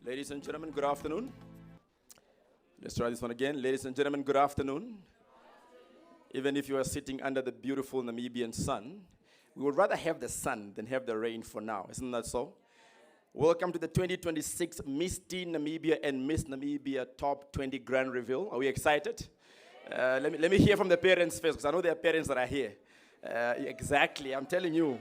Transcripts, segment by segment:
Ladies and gentlemen, good afternoon. Let's try this one again. Ladies and gentlemen, good afternoon. Even if you are sitting under the beautiful Namibian sun, we would rather have the sun than have the rain for now. Isn't that so? Welcome to the 2026 Miss Teen Namibia and Miss Namibia Top 20 Grand Reveal. Are we excited? Let me hear from the parents first, because I know there are parents that are here. Exactly, I'm telling you.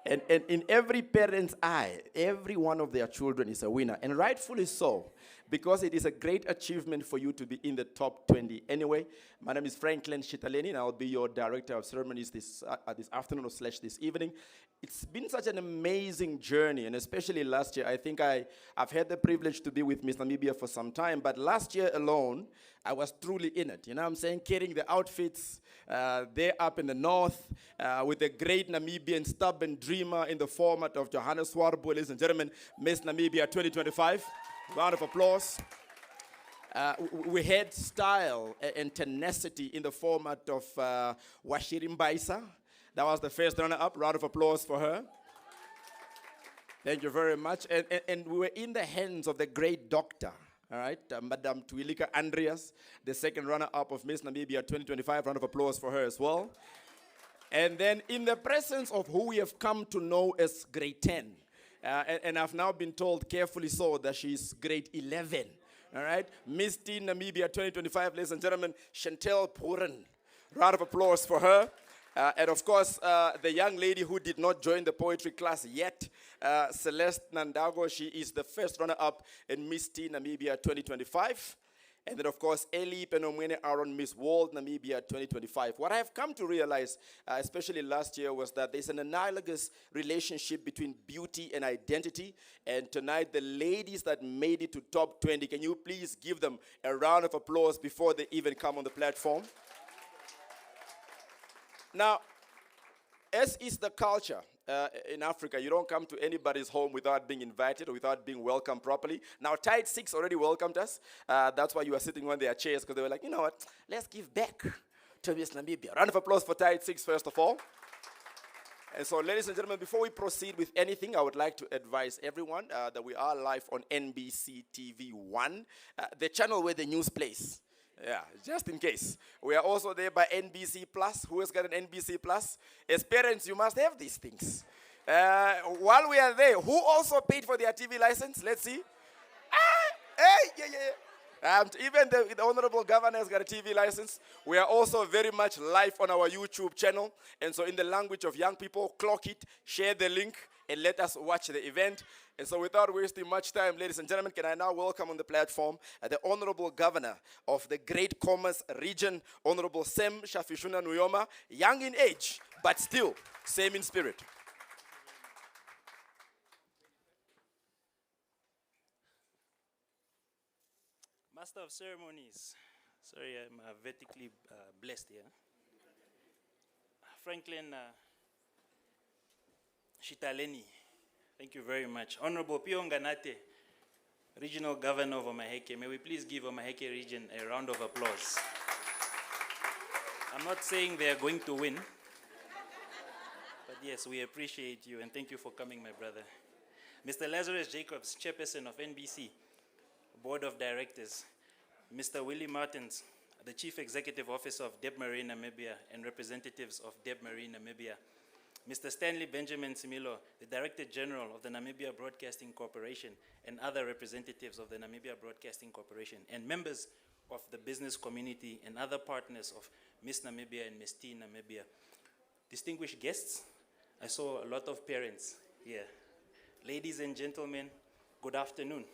And in every parent's eye, every one of their children is a winner, and rightfully so, because it is a great achievement for you to be in the top 20. Anyway, my name is Franklin Shitaleni, and I'll be your director of ceremonies this afternoon or / this evening. It's been such an amazing journey, and especially last year. I think I've had the privilege to be with Miss Namibia for some time, but last year alone, I was truly in it. You know what I'm saying? Carrying the outfits, there up in the north, with a great Namibian stubborn dreamer in the format of Johannes Swarbo, ladies and gentlemen, Miss Namibia 2025. Round of applause. We had style and tenacity in the format of Washiri Mbaisa. That was the first runner-up. Round of applause for her. Thank you very much. And we were in the hands of the great doctor, all right, Madam Tuilika Andreas, the second runner-up of Miss Namibia 2025. Round of applause for her as well. And then in the presence of who we have come to know as grade 10, and I've now been told carefully so that she's grade 11, all right, Miss Teen Namibia 2025, ladies and gentlemen, Chantel Puren. Round of applause for her. And of course, the young lady who did not join the poetry class yet, Celeste Nandago, she is the first runner-up in Miss Teen Namibia 2025. And then, of course, Eli Penomwene Aaron, Miss World Namibia 2025. What I have come to realize, especially last year, was that there's an analogous relationship between beauty and identity. And tonight, the ladies that made it to top 20, can you please give them a round of applause before they even come on the platform? Now, as is the culture in Africa, you don't come to anybody's home without being invited or without being welcomed properly. Now, Tide 6 already welcomed us. That's why you are sitting on their chairs, because they were like, you know what, let's give back to Miss Namibia. Round of applause for Tide 6, first of all. And so, ladies and gentlemen, before we proceed with anything, I would like to advise everyone that we are live on NBC TV 1, the channel where the news plays. Yeah, just in case. We are also there by NBC Plus. Who has got an NBC Plus? As parents, you must have these things. While we are there, who also paid for their TV license? Let's see. Even the Honorable Governor has got a TV license. We are also very much live on our YouTube channel. And so in the language of young people, clock it, share the link, and let us watch the event. And so without wasting much time, ladies and gentlemen, can I now welcome on the platform the Honorable Governor of the Great Commerce Region, Honorable Sem Shafishuna Nuyoma, young in age, but still same in spirit. Master of Ceremonies. Sorry, I'm vertically blessed here. Franklin Shitaleni. Thank you very much. Honorable Pio Nganate, Regional Governor of Omaheke. May we please give Omaheke region a round of applause. I'm not saying they are going to win, but yes, we appreciate you and thank you for coming, my brother. Mr. Lazarus Jacobs, Chairperson of NBC, Board of Directors. Mr. Willie Martins, the Chief Executive Officer of Deb Marine Namibia and representatives of Deb Marine Namibia. Mr. Stanley Benjamin Similo, the Director General of the Namibia Broadcasting Corporation and other representatives of the Namibia Broadcasting Corporation and members of the business community and other partners of Miss Namibia and Miss Teen Namibia. Distinguished guests, I saw a lot of parents here. Ladies and gentlemen, good afternoon.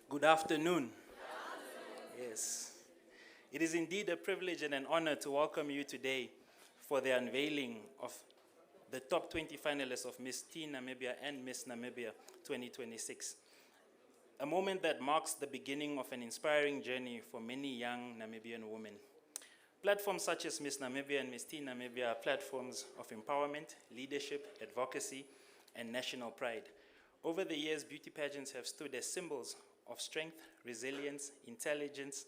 Good afternoon. Yes. It is indeed a privilege and an honor to welcome you today for the unveiling of the top 20 finalists of Miss Teen Namibia and Miss Namibia 2026. A moment that marks the beginning of an inspiring journey for many young Namibian women. Platforms such as Miss Namibia and Miss Teen Namibia are platforms of empowerment, leadership, advocacy, and national pride. Over the years, beauty pageants have stood as symbols of strength, resilience, intelligence,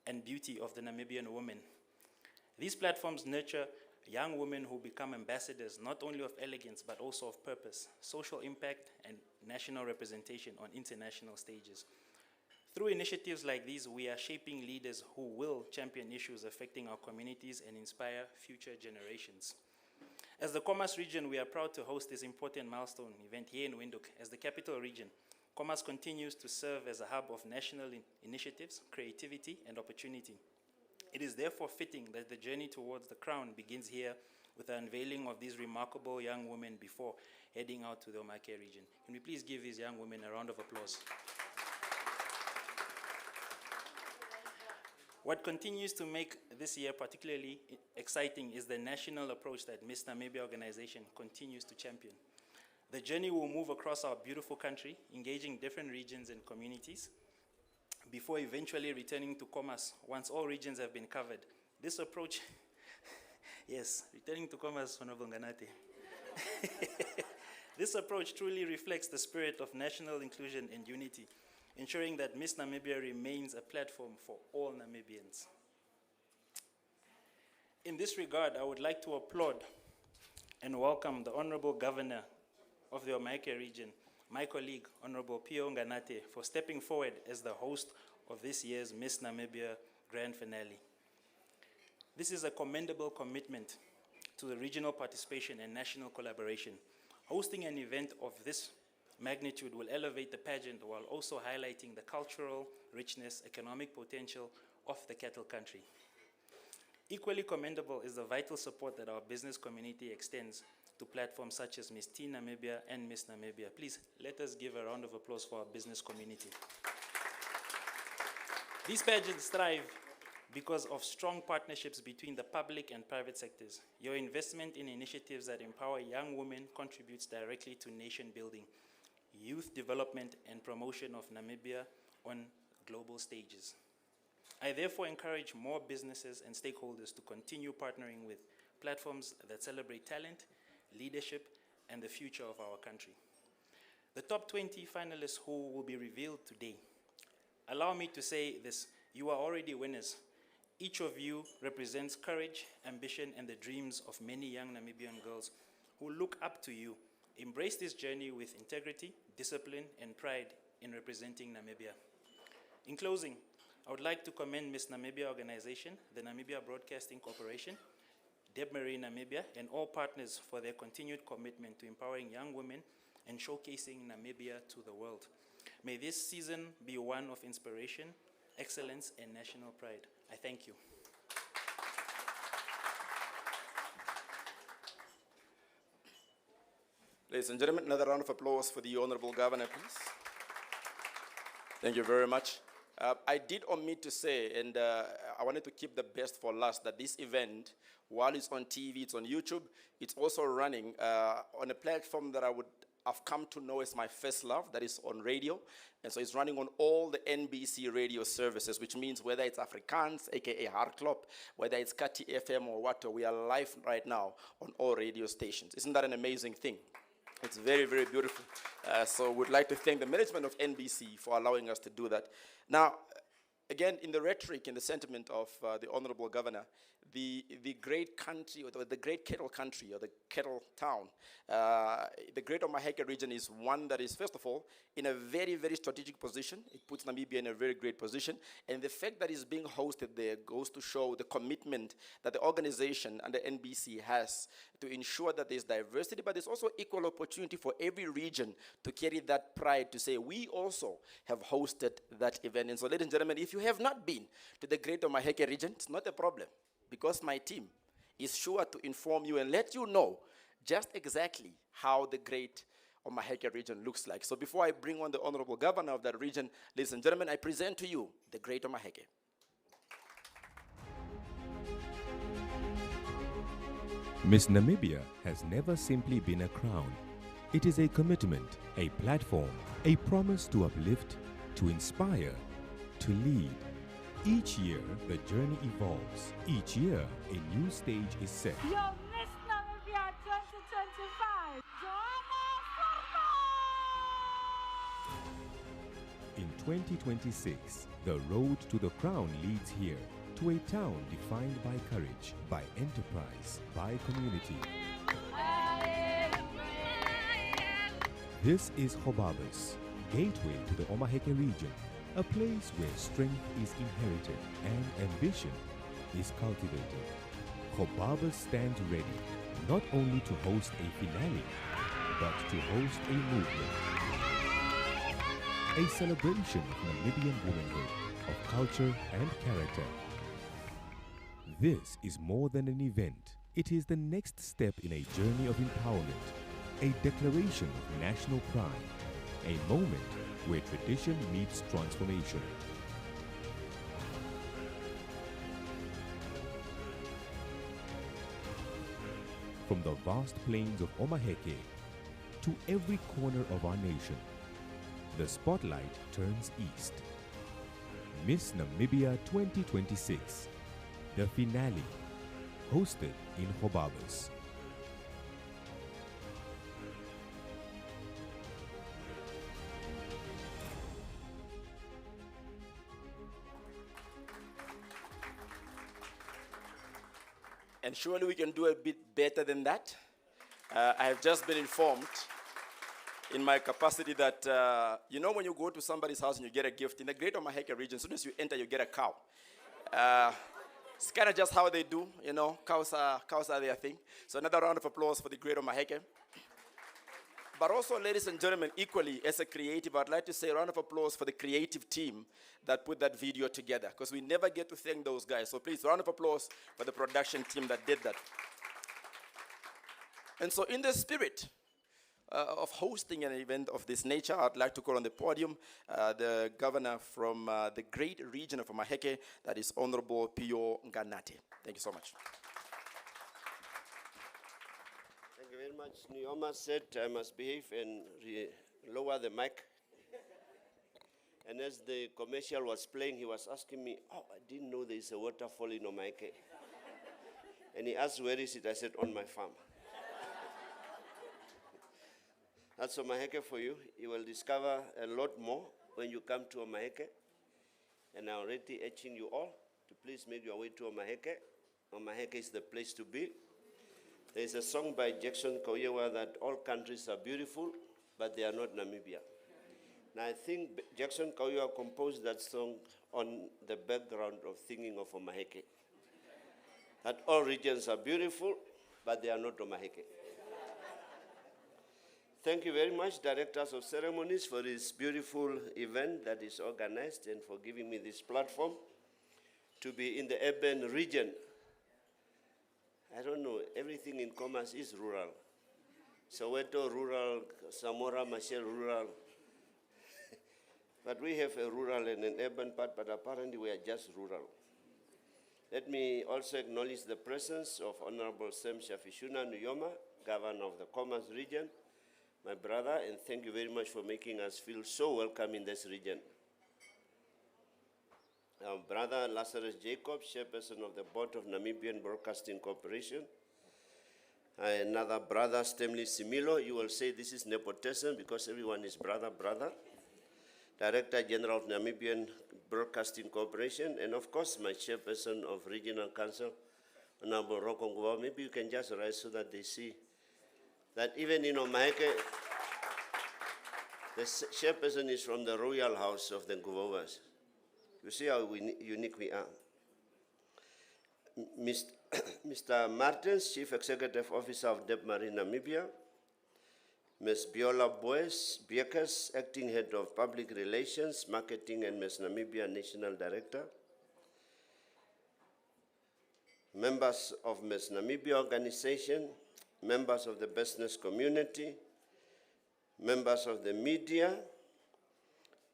and beauty of the Namibian woman. These platforms nurture young women who become ambassadors not only of elegance but also of purpose, social impact, and national representation on international stages. Through initiatives like these, we are shaping leaders who will champion issues affecting our communities and inspire future generations. As the Commerce region, we are proud to host this important milestone event here in Windhoek. As the capital region, Commerce continues to serve as a hub of national initiatives, creativity, and opportunity. It is therefore fitting that the journey towards the crown begins here with the unveiling of these remarkable young women before heading out to the Omaheke region. Can we please give these young women a round of applause? What continues to make this year particularly exciting is the national approach that Miss Namibia organization continues to champion. The journey will move across our beautiful country, engaging different regions and communities, before eventually returning to Commerce once all regions have been covered. This approach, yes, returning to Commerce, Honorable Nganate. This approach truly reflects the spirit of national inclusion and unity, ensuring that Miss Namibia remains a platform for all Namibians. In this regard, I would like to applaud and welcome the Honorable Governor of the Omaheke region, my colleague, Honorable Pio Nganate, for stepping forward as the host of this year's Miss Namibia Grand Finale. This is a commendable commitment to the regional participation and national collaboration. Hosting an event of this magnitude will elevate the pageant while also highlighting the cultural richness, economic potential of the cattle country. Equally commendable is the vital support that our business community extends to platforms such as Miss Teen Namibia and Miss Namibia. Please, let us give a round of applause for our business community. These pageants thrive because of strong partnerships between the public and private sectors. Your investment in initiatives that empower young women contributes directly to nation building, youth development, and promotion of Namibia on global stages. I therefore encourage more businesses and stakeholders to continue partnering with platforms that celebrate talent, leadership, and the future of our country. The top 20 finalists who will be revealed today. Allow me to say this, you are already winners. Each of you represents courage, ambition, and the dreams of many young Namibian girls who look up to you. Embrace this journey with integrity, discipline, and pride in representing Namibia. In closing, I would like to commend Miss Namibia Organization, the Namibia Broadcasting Corporation, Deb Marie Namibia, and all partners for their continued commitment to empowering young women and showcasing Namibia to the world. May this season be one of inspiration, excellence, and national pride. I thank you. Ladies and gentlemen, another round of applause for the Honorable Governor, please. Thank you very much. I did omit to say, and I wanted to keep the best for last, that this event, while it's on TV, it's on YouTube, it's also running on a platform that I've come to know as my first love, that is on radio. And so it's running on all the NBC radio services, which means whether it's Afrikaans, aka Harklop, whether it's Kati FM or what, we are live right now on all radio stations. Isn't that an amazing thing? It's very, very beautiful. So we'd like to thank the management of NBC for allowing us to do that. Now, again, in the rhetoric, in the sentiment of the Honorable Governor, the great country, or the great cattle country, or the cattle town, the great Omaheke region is one that is, first of all, in a very, very strategic position. It puts Namibia in a very great position. And the fact that it's being hosted there goes to show the commitment that the organization and the NBC has to ensure that there's diversity, but there's also equal opportunity for every region to carry that pride to say, we also have hosted that event. And so, ladies and gentlemen, if you have not been to the great Omaheke region, it's not a problem, because my team is sure to inform you and let you know just exactly how the great Omaheke region looks like. So before I bring on the Honorable Governor of that region, ladies and gentlemen, I present to you the great Omaheke. Miss Namibia has never simply been a crown. It is a commitment, a platform, a promise to uplift, to inspire, to lead. Each year, the journey evolves. Each year, a new stage is set. Yo, Miss Namibia 2025. In 2026, the road to the crown leads here. to a town defined by courage, by enterprise, by community. This is Hobabas, gateway to the Omaheke region, a place where strength is inherited and ambition is cultivated. Hobabas stands ready not only to host a finale, but to host a movement. A celebration of Namibian womanhood, of culture and character. This is more than an event. It is the next step in a journey of empowerment, a declaration of national pride, a moment where tradition meets transformation. From the vast plains of Omaheke to every corner of our nation, the spotlight turns east. Miss Namibia 2026, the finale, hosted in Hobabas. And surely we can do a bit better than that. I have just been informed in my capacity that, you know, when you go to somebody's house and you get a gift, in the Greater Omaheke region, as soon as you enter, you get a cow. It's kind of just how they do, you know, cows are their thing. So another round of applause for the Greater Omaheke. But also, ladies and gentlemen, equally, as a creative, I'd like to say a round of applause for the creative team that put that video together, because we never get to thank those guys. So please, round of applause for the production team that did that. And so in the spirit of hosting an event of this nature, I'd like to call on the podium the governor from the great region of Omaheke, that is Honorable Pio Nganate. Thank you so much. Thank you very much. Nyoma said I must behave and lower the mic. And as the commercial was playing, he was asking me, oh, I didn't know there is a waterfall in Omaheke. And he asked, where is it? I said, on my farm. That's Omaheke for you. You will discover a lot more when you come to Omaheke. And I'm already urging you all to please make your way to Omaheke. Omaheke is the place to be. There is a song by Jackson Kauyewa that all countries are beautiful, but they are not Namibia. Now I think Jackson Kauyewa composed that song on the background of thinking of Omaheke. That all regions are beautiful, but they are not Omaheke. Thank you very much, Directors of Ceremonies, for this beautiful event that is organized and for giving me this platform to be in the urban region. I don't know, everything in commerce is rural. Soweto rural, Samora Machel rural. But we have a rural and an urban part, but apparently we are just rural. Let me also acknowledge the presence of Honorable Sam Shafishuna Nyoma, Governor of the Commerce Region, my brother, and thank you very much for making us feel so welcome in this region. Our brother Lazarus Jacob, Chairperson of the Board of Namibian Broadcasting Corporation. Another brother, Stemley Similo. You will say this is nepotism because everyone is brother. Director General of Namibian Broadcasting Corporation. And of course, my Chairperson of Regional Council, Honorable Rokongwa. Maybe you can just rise so that they see that even in Omaheke, the Chairperson is from the royal house of the Nguvovas. You see how unique we are. Mr. Martins, Chief Executive Officer of Deb Marine Namibia. Ms. Biola Boes Biekes, Acting Head of Public Relations, Marketing and Ms. Namibia National Director. Members of Ms. Namibia Organization, members of the business community, members of the media,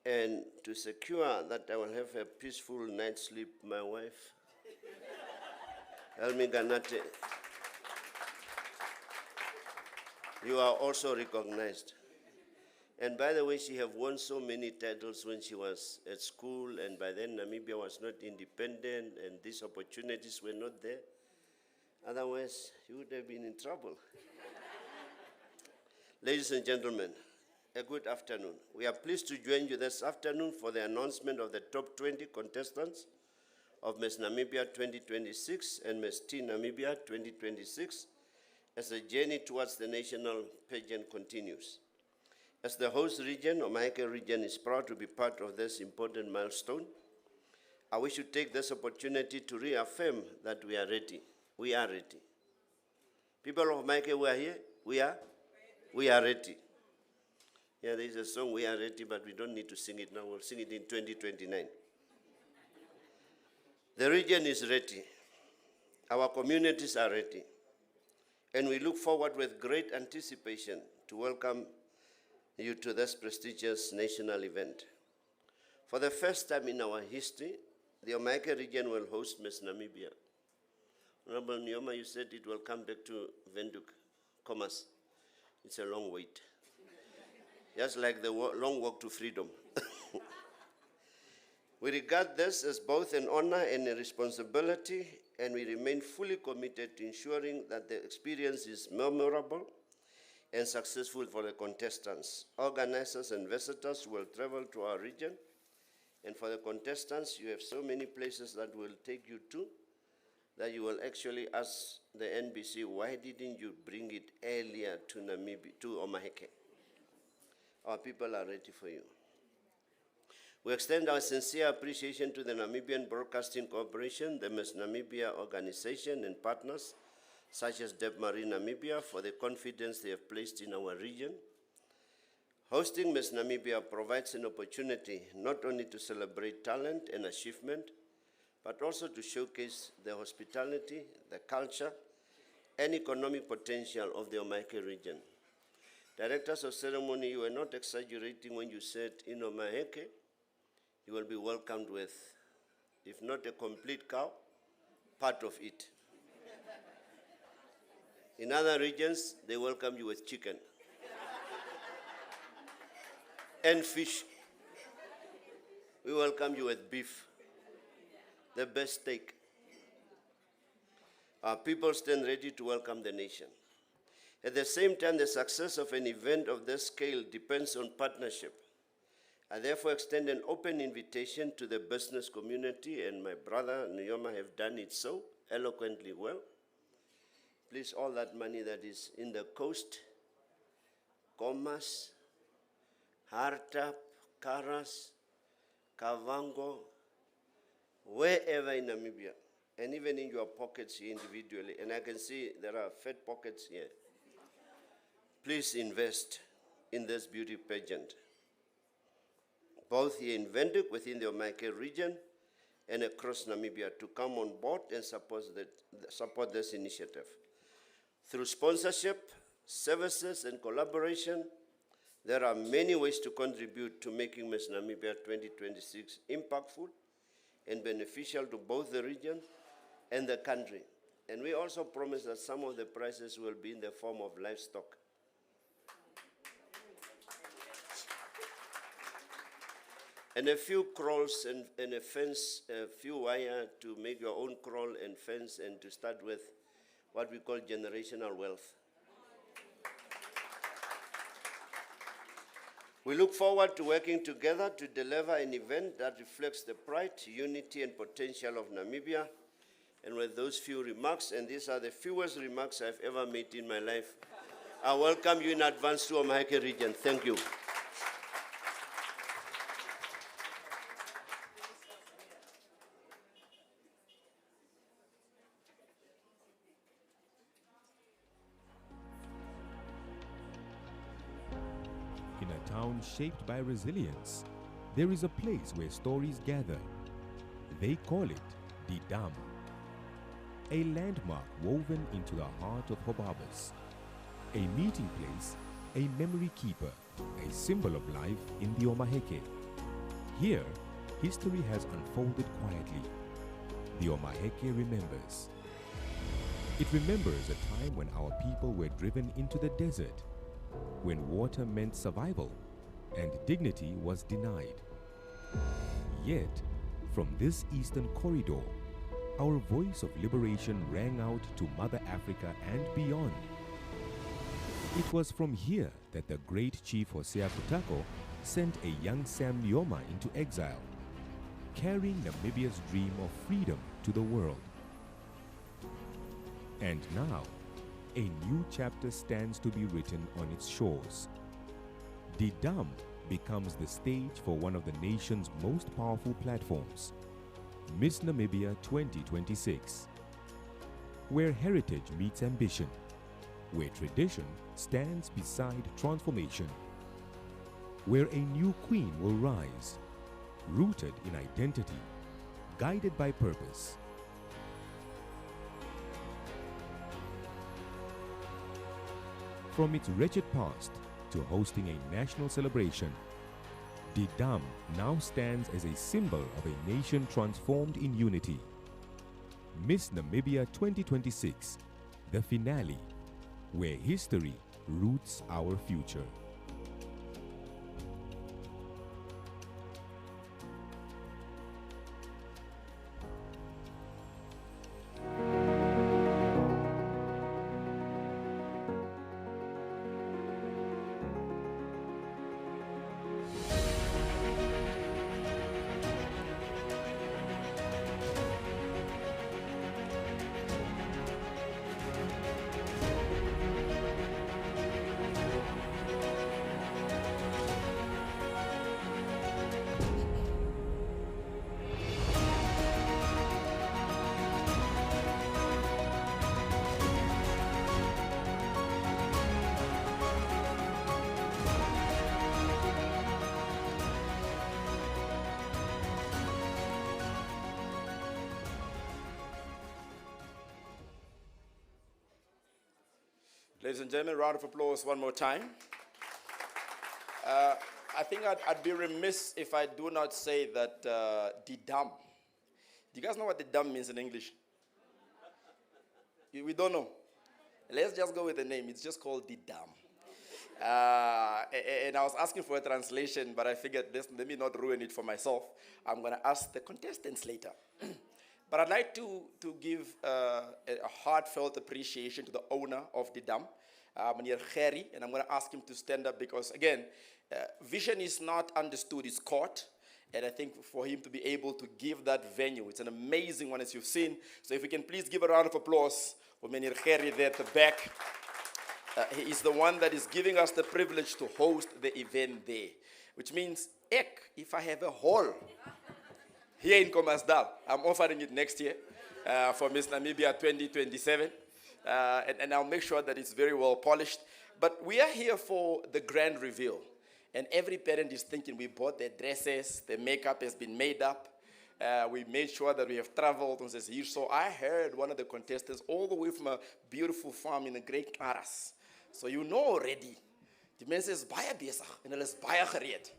and to secure that I will have a peaceful night's sleep, my wife, Elmi Ganate, you are also recognized. And by the way, she have won so many titles when she was at school, and by then Namibia was not independent, and these opportunities were not there. Otherwise, you would have been in trouble. Ladies and gentlemen, a good afternoon. We are pleased to join you this afternoon for the announcement of the top 20 contestants of Miss Namibia 2026 and Miss Teen Namibia 2026 as the journey towards the national pageant continues. As the host region, Omaheke region is proud to be part of this important milestone. I wish to take this opportunity to reaffirm that we are ready. We are ready. People of Omaheke, we are here. We are ready. Yeah, there is a song, We Are Ready, but we don't need to sing it now. We'll sing it in 2029. The region is ready. Our communities are ready. And we look forward with great anticipation to welcome you to this prestigious national event. For the first time in our history, the Omaheke region will host Miss Namibia. Honorable Nyoma, you said it will come back to Windhoek, Commerce. It's a long wait. Just like the long walk to freedom. We regard this as both an honor and a responsibility, and we remain fully committed to ensuring that the experience is memorable and successful for the contestants. Organizers and visitors will travel to our region, and for the contestants, you have so many places that will take you to that you will actually ask the NBC, why didn't you bring it earlier to Namibia, to Omaheke? Our people are ready for you. We extend our sincere appreciation to the Namibian Broadcasting Corporation, the Miss Namibia organization, and partners such as Debmarie Namibia for the confidence they have placed in our region. Hosting Miss Namibia provides an opportunity not only to celebrate talent and achievement, but also to showcase the hospitality, the culture, and economic potential of the Omaheke region. Directors of ceremony, you were not exaggerating when you said in Omaheke, you will be welcomed with, if not a complete cow, part of it. In other regions, they welcome you with chicken and fish. We welcome you with beef, the best steak. Our people stand ready to welcome the nation. At the same time, the success of an event of this scale depends on partnership. I therefore extend an open invitation to the business community, and my brother Nyoma have done it so eloquently well. Please, all that money that is in the coast, Commerce, Hartap, Karas, Kavango, wherever in Namibia, and even in your pockets here individually, and I can see there are fat pockets here. Please invest in this beauty pageant, both here in Windhoek within the Omaheke region and across Namibia, to come on board and support this initiative. Through sponsorship, services, and collaboration, there are many ways to contribute to making Miss Namibia 2026 impactful and beneficial to both the region and the country. And we also promise that some of the prizes will be in the form of livestock. And a few crawls and a fence, a few wire to make your own crawl and fence, and to start with what we call generational wealth. We look forward to working together to deliver an event that reflects the pride, unity, and potential of Namibia. And with those few remarks, and these are the fewest remarks I've ever made in my life, I welcome you in advance to Omaheke region. Thank you. In a town shaped by resilience, there is a place where stories gather. They call it the Dam, a landmark woven into the heart of Hobabas, a meeting place, a memory keeper, a symbol of life in the Omaheke. Here, history has unfolded quietly. The Omaheke remembers. It remembers a time when our people were driven into the desert, when water meant survival and dignity was denied. Yet, from this eastern corridor, our voice of liberation rang out to Mother Africa and beyond. It was from here that the great chief Hosea Kutako sent a young Sam Nyoma into exile. carrying Namibia's dream of freedom to the world. And now, a new chapter stands to be written on its shores. The Dam becomes the stage for one of the nation's most powerful platforms, Miss Namibia 2026, where heritage meets ambition, where tradition stands beside transformation, where a new queen will rise, rooted in identity, guided by purpose. From its wretched past to hosting a national celebration, the Dam now stands as a symbol of a nation transformed in unity. Miss Namibia 2026, the finale, where history roots our future. Ladies and gentlemen, round of applause one more time. I think I'd be remiss if I do not say that the Dam. Do you guys know what the Dam means in English? We don't know. Let's just go with the name. It's just called the Dam. And I was asking for a translation, but I figured let me not ruin it for myself. I'm going to ask the contestants later. But I'd like to give a heartfelt appreciation to the owner of the Dam, Meneer Gerry, and I'm going to ask him to stand up because, again, vision is not understood, it's caught. And I think for him to be able to give that venue, it's an amazing one as you've seen. So if we can please give a round of applause for Meneer Gerry there at the back. He is the one that is giving us the privilege to host the event there, which means, if I have a hall here in Khomasdal, I'm offering it next year for Miss Namibia 2027. And I'll make sure that it's very well polished. But we are here for the grand reveal. And every parent is thinking we bought their dresses, their makeup has been made up. We made sure that we have traveled and says here. So I heard one of the contestants all the way from a beautiful farm in the Great Klaras. So you know already. The man says, baie besig, and hulle is baie gereed.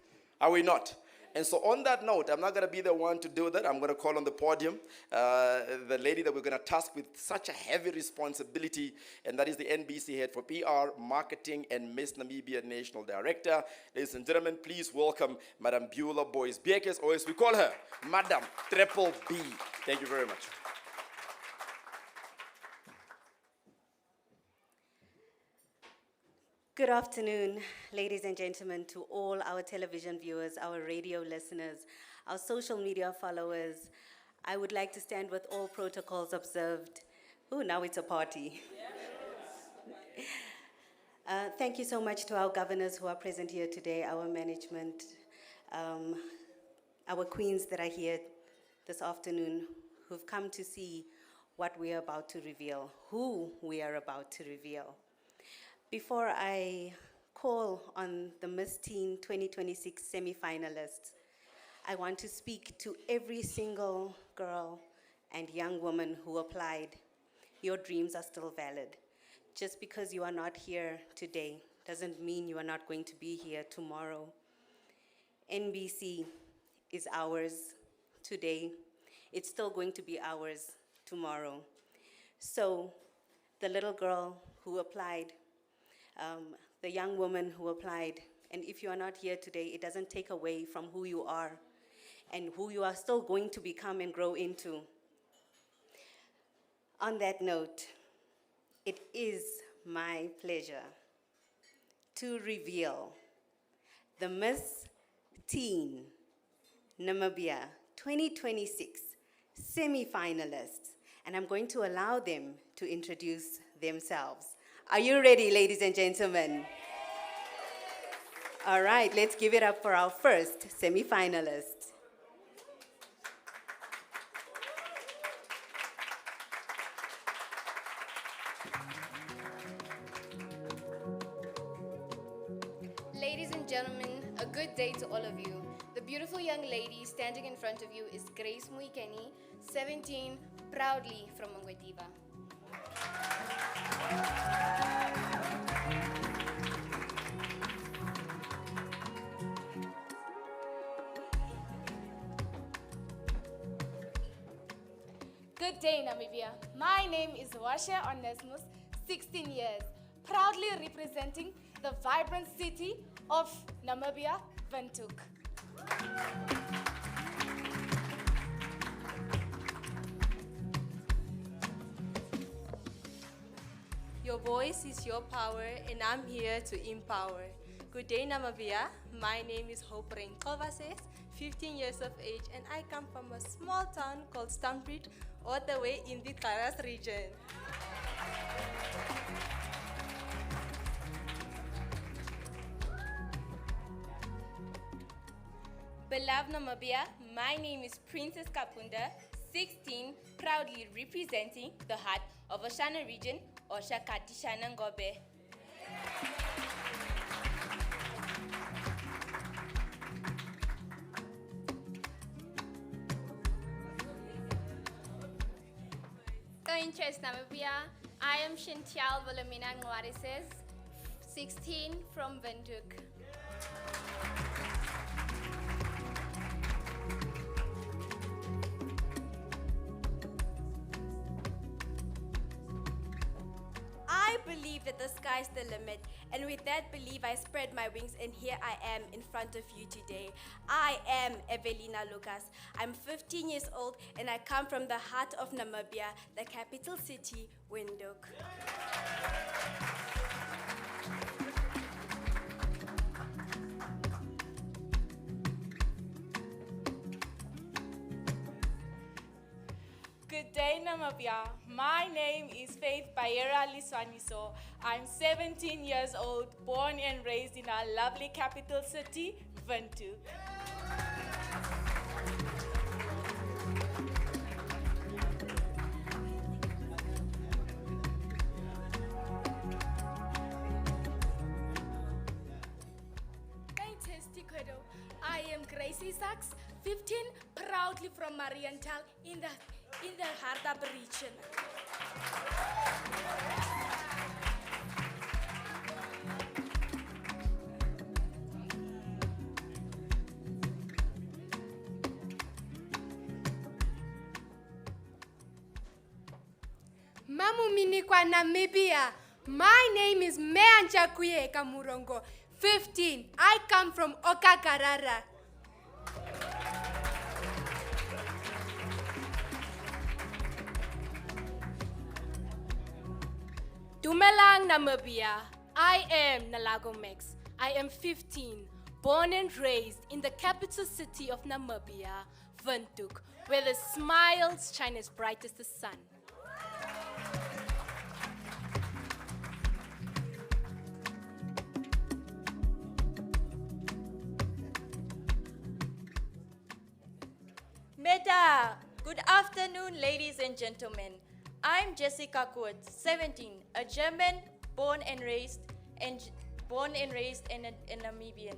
Are we not? And so on that note, I'm not going to be the one to do that. I'm going to call on the podium the lady that we're going to task with such a heavy responsibility, and that is the NBC head for PR, Marketing, and Miss Namibia National Director. Ladies and gentlemen, please welcome Madam Beulah Boys-Bekes, or as we call her, Madam Triple B. Thank you very much. Good afternoon, ladies and gentlemen, to all our television viewers, our radio listeners, our social media followers. I would like to stand with all protocols observed. Oh, now it's a party. Thank you so much to our governors who are present here today, our management, our queens that are here this afternoon, who've come to see what we are about to reveal, who we are about to reveal. Before I call on the Miss Teen 2026 semi-finalists, I want to speak to every single girl and young woman who applied. Your dreams are still valid. Just because you are not here today doesn't mean you are not going to be here tomorrow. NBC is ours today. It's still going to be ours tomorrow. So the little girl who applied, the young woman who applied, and if you are not here today, it doesn't take away from who you are and who you are still going to become and grow into. On that note, it is my pleasure to reveal the Miss Teen Namibia 2026 semi-finalists, and I'm going to allow them to introduce themselves. Are you ready, ladies and gentlemen? All right, let's give it up for our first semi-finalist. Ladies and gentlemen, a good day to all of you. The beautiful young lady standing in front of you is Grace Muikeni, 17, proudly from Mongwetiva. Good day, Namibia. My name is Washa Onesmus, 16 years, proudly representing the vibrant city of Namibia, Windhoek. Your voice is your power, and I'm here to empower. Good day, Namibia. My name is Hope Rain Kovases, 15 years of age, and I come from a small town called Stamford, all the way in the Karas region. Beloved Namibia, my name is Princess Kapunda, 16, proudly representing the heart of Oshana region, Oshakati Shana Ngobe. Interest Namibia. I am Shintial Wilhelmina Ngwarises, 16 from Windhoek. I believe that the sky's the limit, and with that belief I spread my wings, and here I am in front of you today. I am Evelina Lucas. I'm 15 years old, and I come from the heart of Namibia, the capital city, Windhoek. Good day, Namibia. My name is Faith Bayera Liswaniso. I'm 17 years old, born and raised in our lovely capital city, Windhoek. I am Gracie Sachs, 15, proudly from Marienthal in the Hardap region. Mamumini kwa Namibia. My name is Meanja Kuyeka Murongo, 15. I come from Okakarara. Dumelang Namibia. I am Nalago Max. I am 15, born and raised in the capital city of Namibia, Windhoek, where the smiles shine as bright as the sun. Meta, good afternoon, ladies and gentlemen. I'm Jessica Kurt, 17, a German born and raised in Namibian.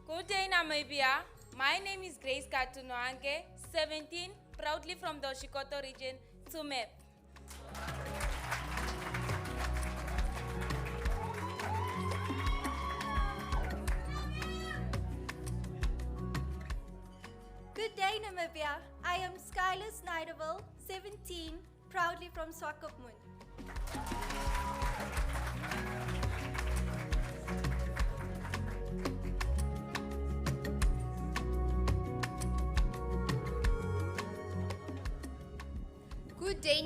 Good day, Namibia. My name is Grace Katunoanke, 17, proudly from the Oshikoto region, Tsumeb. Good day, Namibia. I am Skylar Snyderville, 17, proudly from Swakopmund.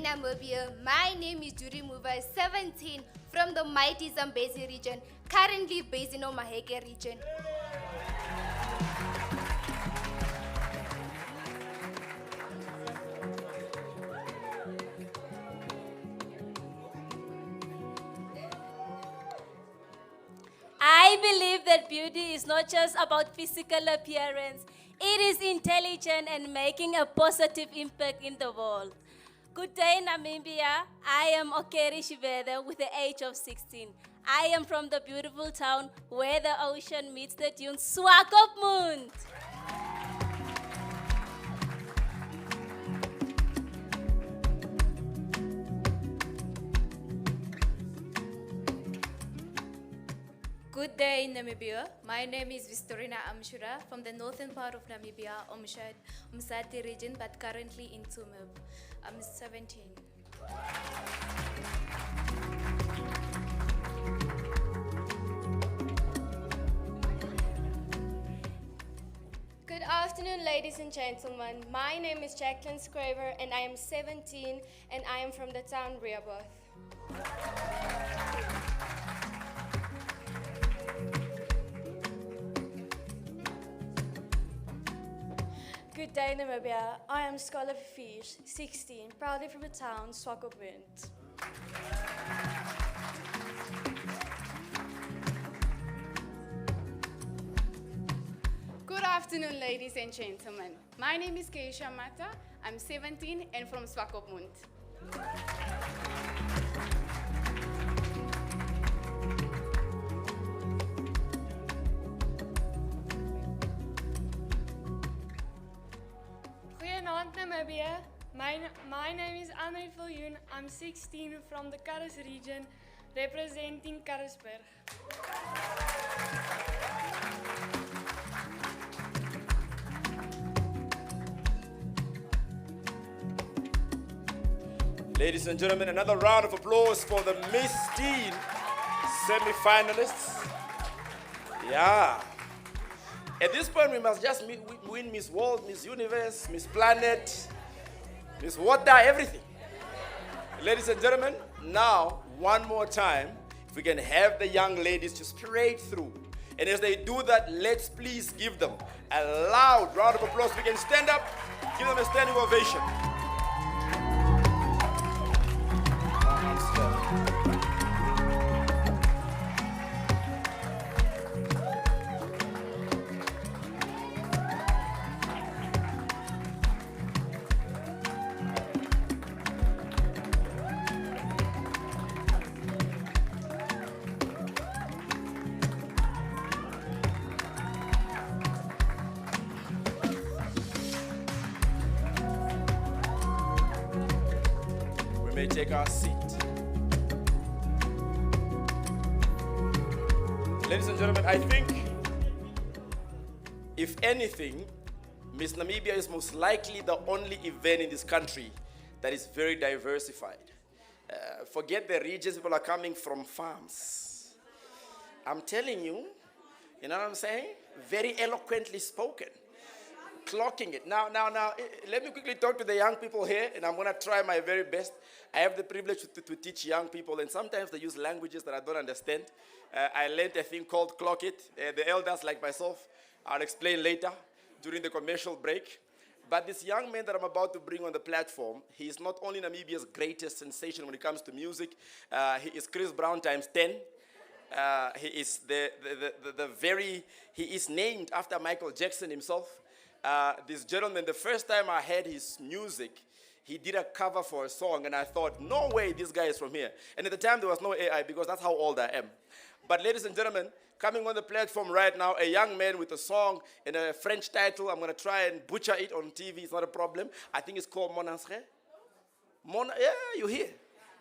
Namibia. My name is Judy Muva, 17, from the mighty Zambezi region, currently based in Omaheke region. I believe that beauty is not just about physical appearance. It is intelligent and making a positive impact in the world. Good day, Namibia. I am Okeri Shibeda with the age of 16. I am from the beautiful town where the ocean meets the dunes, Swakopmund. Good day, Namibia. My name is Vistorina Amshura from the northern part of Namibia, Umsati region, but currently in Tsumeb. I'm 17. Good afternoon, ladies and gentlemen. My name is Jacqueline Scraver, and I am 17, and I am from the town Rehoboth. Good day, Namibia. I am Scholar Fish, 16, proudly from the town Swakopmund. Good afternoon, ladies and gentlemen. My name is Keisha Mata. I'm 17 and from Swakopmund. Goeienaand, Namibia. My name is Anne Viljoen. I'm 16 from the Karras region, representing Karasburg. Ladies and gentlemen, another round of applause for the Miss Teen semi-finalists. Yeah. At this point, we must just win Miss World, Miss Universe, Miss Planet, Miss Water, everything. Ladies and gentlemen, now, one more time, if we can have the young ladies just parade through. And as they do that, let's please give them a loud round of applause. We can stand up, give them a standing ovation. Take our seat. Ladies and gentlemen, I think, if anything, Miss Namibia is most likely the only event in this country that is very diversified. Forget the regions, people are coming from farms. I'm telling you, you know what I'm saying? Very eloquently spoken. Clocking it. Now, let me quickly talk to the young people here, and I'm going to try my very best. I have the privilege to teach young people, and sometimes they use languages that I don't understand. I learned a thing called clock it. The elders, like myself, I'll explain later during the commercial break. But this young man that I'm about to bring on the platform, he is not only Namibia's greatest sensation when it comes to music, he is Chris Brown times 10. He is he is named after Michael Jackson himself. This gentleman, the first time I heard his music, he did a cover for a song, and I thought, no way this guy is from here. And at the time, there was no AI, because that's how old I am. But ladies and gentlemen, coming on the platform right now, a young man with a song and a French title. I'm going to try and butcher it on TV. It's not a problem. I think it's called Mon Ansre. Yeah, you hear.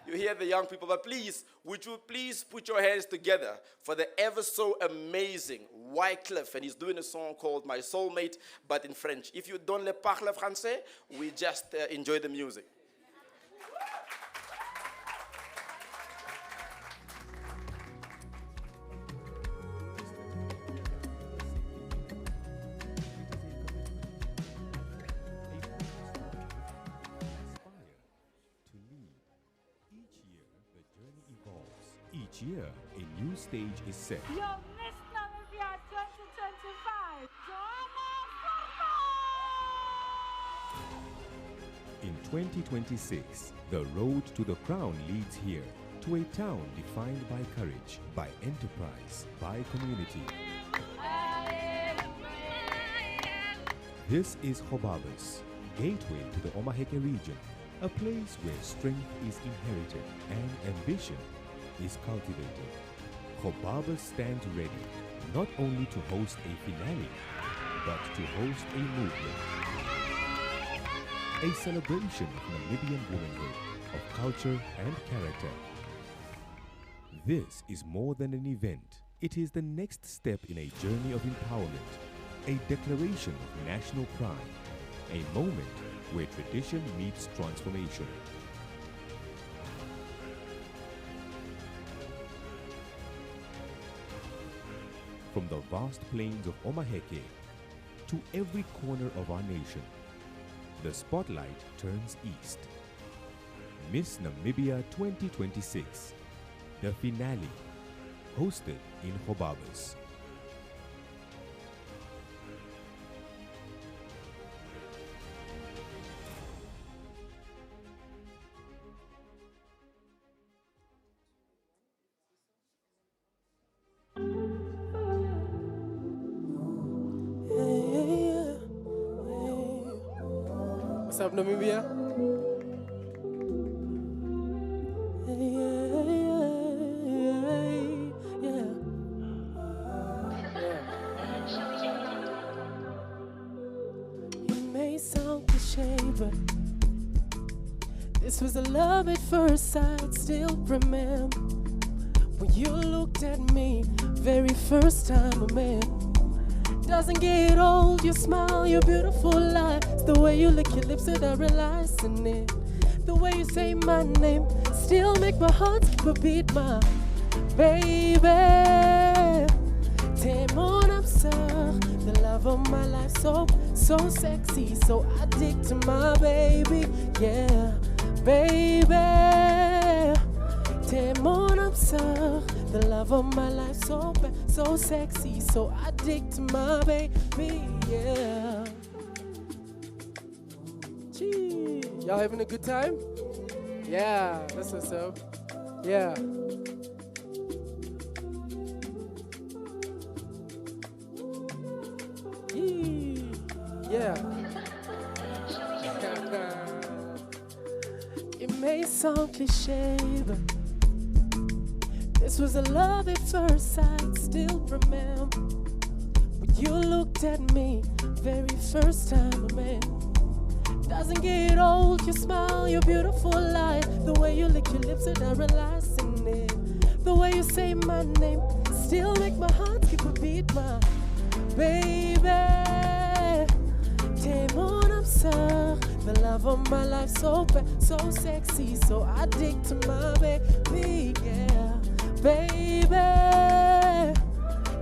You hear the young people. But please, would you please put your hands together for the ever so amazing Wycliffe, and he's doing a song called My Soulmate, but in French. If you don't le parle français, we just enjoy the music. To lead Each year, a new stage is set. Your Miss Namibia 2025, In 2026, the road to the crown leads here, to a town defined by courage, by enterprise, by community. This is Hobabas, gateway to the Omaheke region, a place where strength is inherited and ambition is cultivated. Hobabas stands ready, not only to host a finale, but to host a movement. A celebration of Namibian womanhood, of culture and character. This is more than an event. It is the next step in a journey of empowerment, a declaration of national pride, a moment where tradition meets transformation. From the vast plains of Omaheke to every corner of our nation, the spotlight turns east. Miss Namibia 2026, the finale, hosted in Hobabas. What's up, Namibia? It may sound cliche, but this was a love at first sight. Still remember when you looked at me, very first time a man. Doesn't get old, your smile, your beautiful eyes. The way you lick your lips that I realize in it. The way you say my name, still make my heart skip a beat, my baby. T'es mon âme sœur, the love of my life, so sexy, so addicted to my baby, yeah, baby. T'es mon âme sœur, the love of my life, so sexy, so addicted to my baby, yeah. Gee, y'all having a good time? Yeah, that's what's up. Yeah. Yee, yeah. It may sound cliche, but this was a love at first sight. Still remember when you looked at me, very first time a man. Doesn't get old, your smile, your beautiful eyes. The way you lick your lips and I realize in it. The way you say my name, still make my heart skip a beat, my baby. T'es mon âme sœur, the love of my life, so sexy, so addicted to my baby, yeah, baby.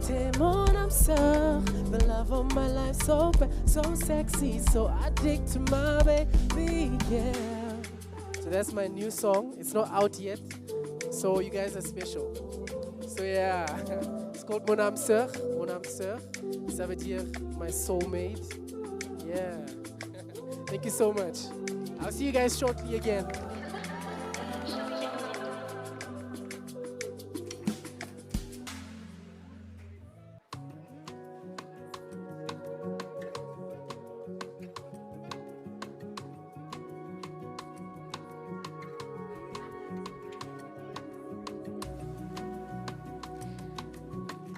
T'es mon âme sœur, the love of my life, so sexy, so addicted to my baby, yeah. So that's my new song. It's not out yet, so you guys are special. So yeah, it's called Mon âme sœur. Mon âme sœur. Ça veut dire my soulmate. Yeah. Thank you so much. I'll see you guys shortly again.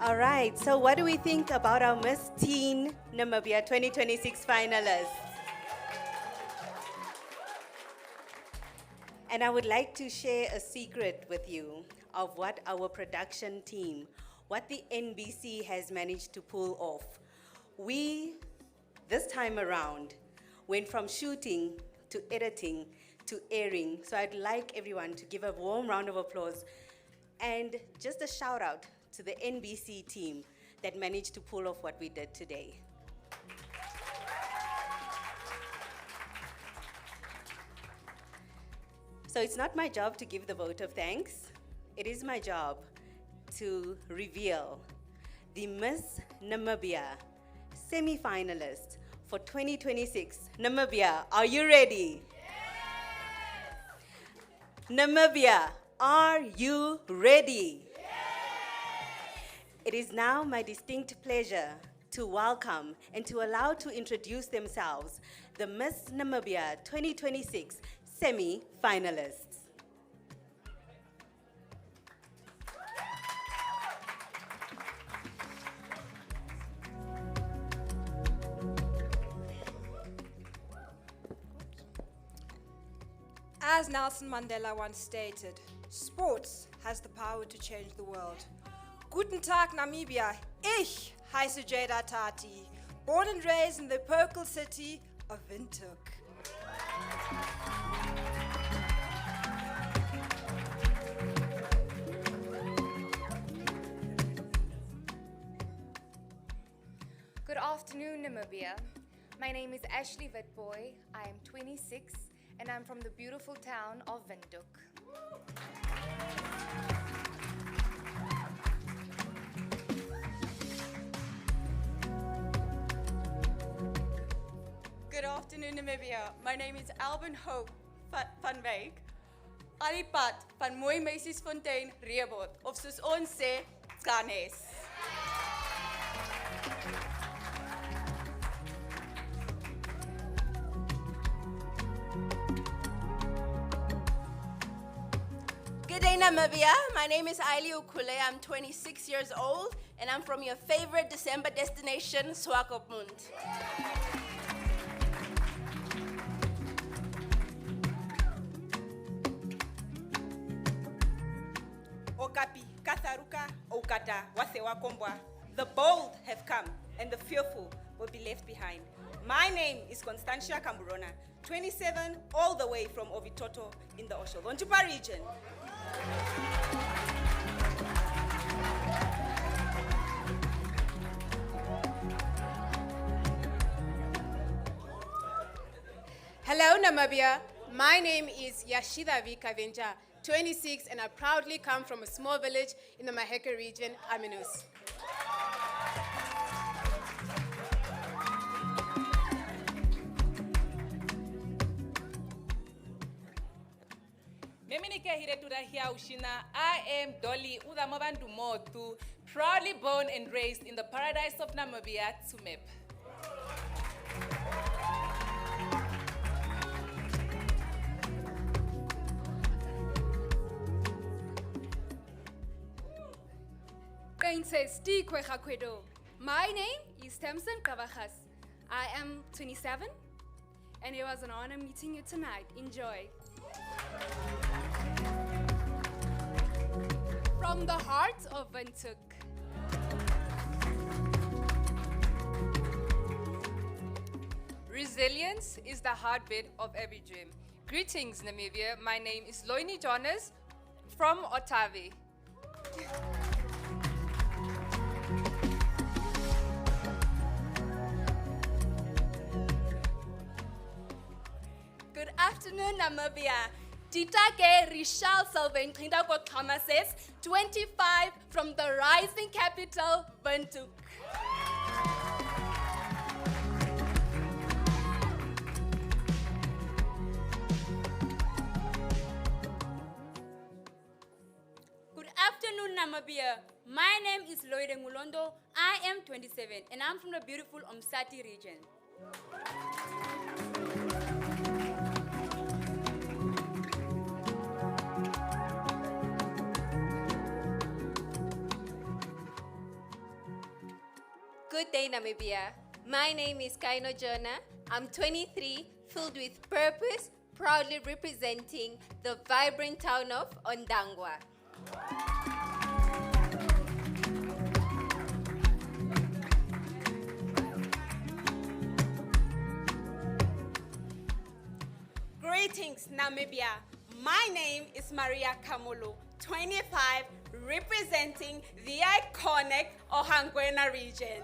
All right, so what do we think about our Miss Teen Namibia 2026 finalists? And I would like to share a secret with you of what our production team, what the NBC has managed to pull off. We, this time around, went from shooting to editing to airing. So I'd like everyone to give a warm round of applause and just a shout out to the NBC team that managed to pull off what we did today. So it's not my job to give the vote of thanks. it is my job to reveal the Miss Namibia semi-finalists for 2026. Namibia, are you ready? Yes! Namibia, are you ready? Yes! It is now my distinct pleasure to welcome and to allow to introduce themselves the Miss Namibia 2026 semi-finalists. As Nelson Mandela once stated, sports has the power to change the world. Guten Tag, Namibia. Ich heiße Jada Tati, born and raised in the Purple city of Windhoek. Good afternoon, Namibia. My name is Ashley Witboy. I am 26 and I'm from the beautiful town of Windhoek. Good afternoon, Namibia. My name is Alban Hope van Wyk. Alipad van Mooi Meisiesfontein Reebot, of soos ons sê, Skanes. Good day, Namibia. My name is Aili Ukule. I'm 26 years old, and I'm from your favorite December destination, Swakopmund. Okapi, Katharuka, Okata, Wasewa Kombwa. The bold have come, and the fearful will be left behind. My name is Constantia Kamburona, 27, all the way from Ovitoto in the Osho-Vontupa region. Hello, Namibia. My name is Yashida V. Kavenja, 26, and I proudly come from a small village in the Omaheke region, Aminus. I am Dolly Udamobandu Motu, proudly born and raised in the paradise of Namibia, Tsumeb. My name is Tamsin Kavajas. I am 27, and it was an honor meeting you tonight. Enjoy. From the heart of Windhoek. Resilience is the heartbeat of every dream. Greetings, Namibia. My name is Loini Jonas from Otavi. Good afternoon, Namibia. Ditake Rishal Salvain Trinda Kotlama says, 25 from the rising capital, Windhoek. Good afternoon, Namibia. My name is Loide Ngulondo. I am 27 and I'm from the beautiful Umsati region. Good day, Namibia. My name is Kaino Jonah. I'm 23, filled with purpose, proudly representing the vibrant town of Ondangwa. Greetings, Namibia. My name is Maria Kamulu, 25, representing the iconic Ohangwena region.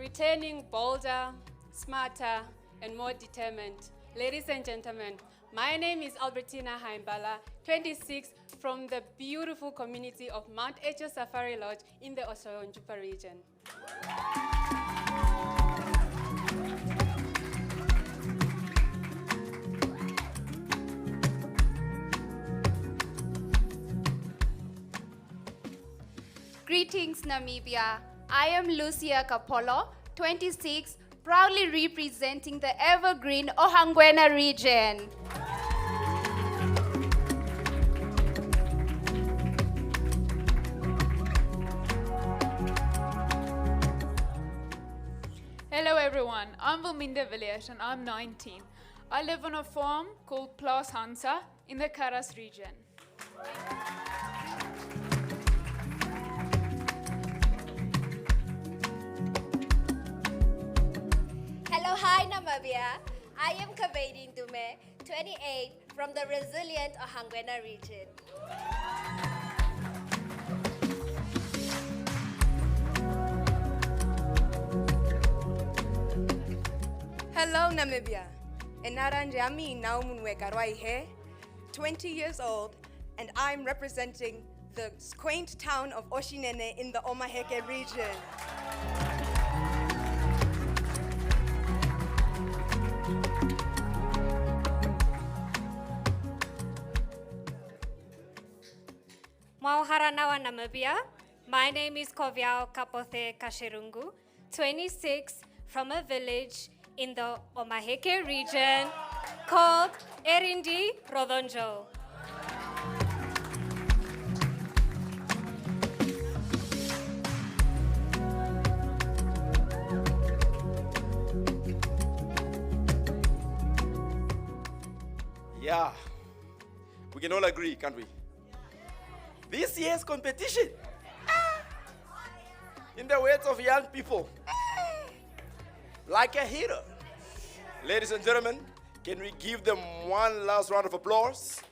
returning bolder, smarter, and more determined. Ladies and gentlemen, my name is Albertina Haimbala, 26, from the beautiful community of Mount Echo Safari Lodge in the Osoyonjupa region. Greetings, Namibia. I am Lucia Kapolo, 26, proudly representing the evergreen Ohangwena region. Hello everyone, I'm Wilminda Villiers and I'm 19. I live on a farm called Plaas Hansa in the Karas region. Hello, hi Namibia. I am Kavedi Ndume, 28, from the resilient Ohangwena region. Hello, Namibia. Enaranjami Naumunwe Karwaihe, 20 years old, and I'm representing the quaint town of Oshinene in the Omaheke region. Mauharanawa, Namibia. My name is Koviao Kapothe Kashirungu, 26, from a village in the Omaheke region called Erindi Rodonjo. Yeah, we can all agree, can't we? This year's competition, in the words of young people, like a hero. Ladies and gentlemen, can we give them one last round of applause?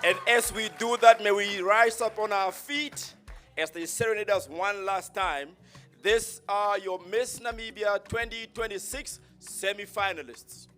And as we do that, may we rise up on our feet as they serenade us one last time. These are your Miss Namibia 2026 semi-finalists.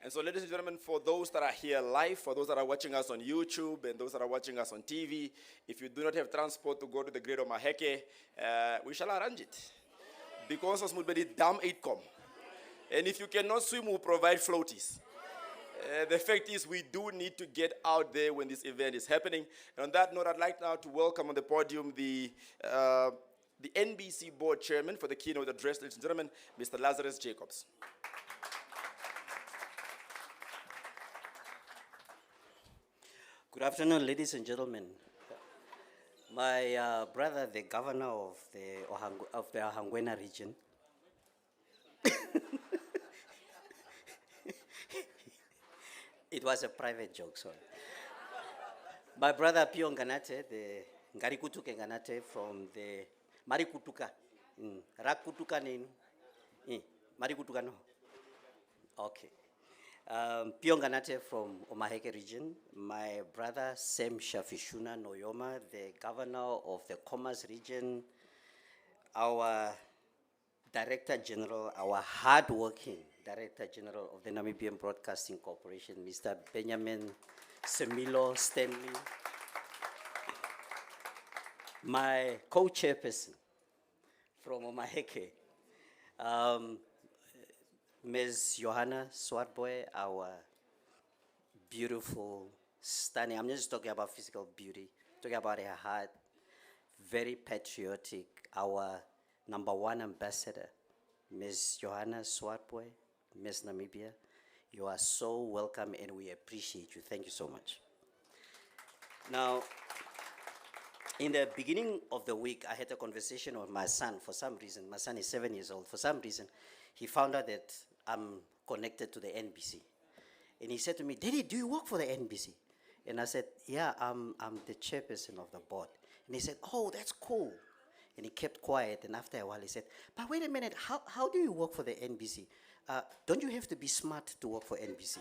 And so, ladies and gentlemen, for those that are here live, for those that are watching us on YouTube, and those that are watching us on TV, if you do not have transport to go to the Great Omaheke, we shall arrange it. Because of the dam 8com. And if you cannot swim, we'll provide floaties. The fact is, we do need to get out there when this event is happening. And on that note, I'd like now to welcome on the podium the NBC board chairman for the keynote address, ladies and gentlemen, Mr. Lazarus Jacobs. Good afternoon, ladies and gentlemen. My brother, the governor of the Ohangwena region, was a private joke, sorry. My brother Pio Nganate, the Ngarikutuke Nganate from the Marikutuka. Rakutuka nini? Marikutuka no? Okay. Pio Nganate from Omaheke region. My brother Sam Shafishuna Noyoma, the governor of the Commerce region. Our Director General, our hard-working Director General of the Namibian Broadcasting Corporation, Mr. Benjamin Semilo Stanley. My co-chairperson from Omaheke, Ms. Johanna Swartboy, our beautiful, stunning, I'm just talking about physical beauty, talking about her heart, very patriotic, our #1 ambassador, Ms. Johanna Swartboy, Ms. Namibia. You are so welcome and we appreciate you. Thank you so much. Now, in the beginning of the week, I had a conversation with my son. For some reason, my son is 7 years old. For some reason, he found out that I'm connected to the NBC. And he said to me, "Daddy, do you work for the NBC?" And I said, "Yeah, I'm the chairperson of the board." And he said, "Oh, that's cool." And he kept quiet, and after a while he said, "But wait a minute, how do you work for the NBC? Don't you have to be smart to work for NBC?"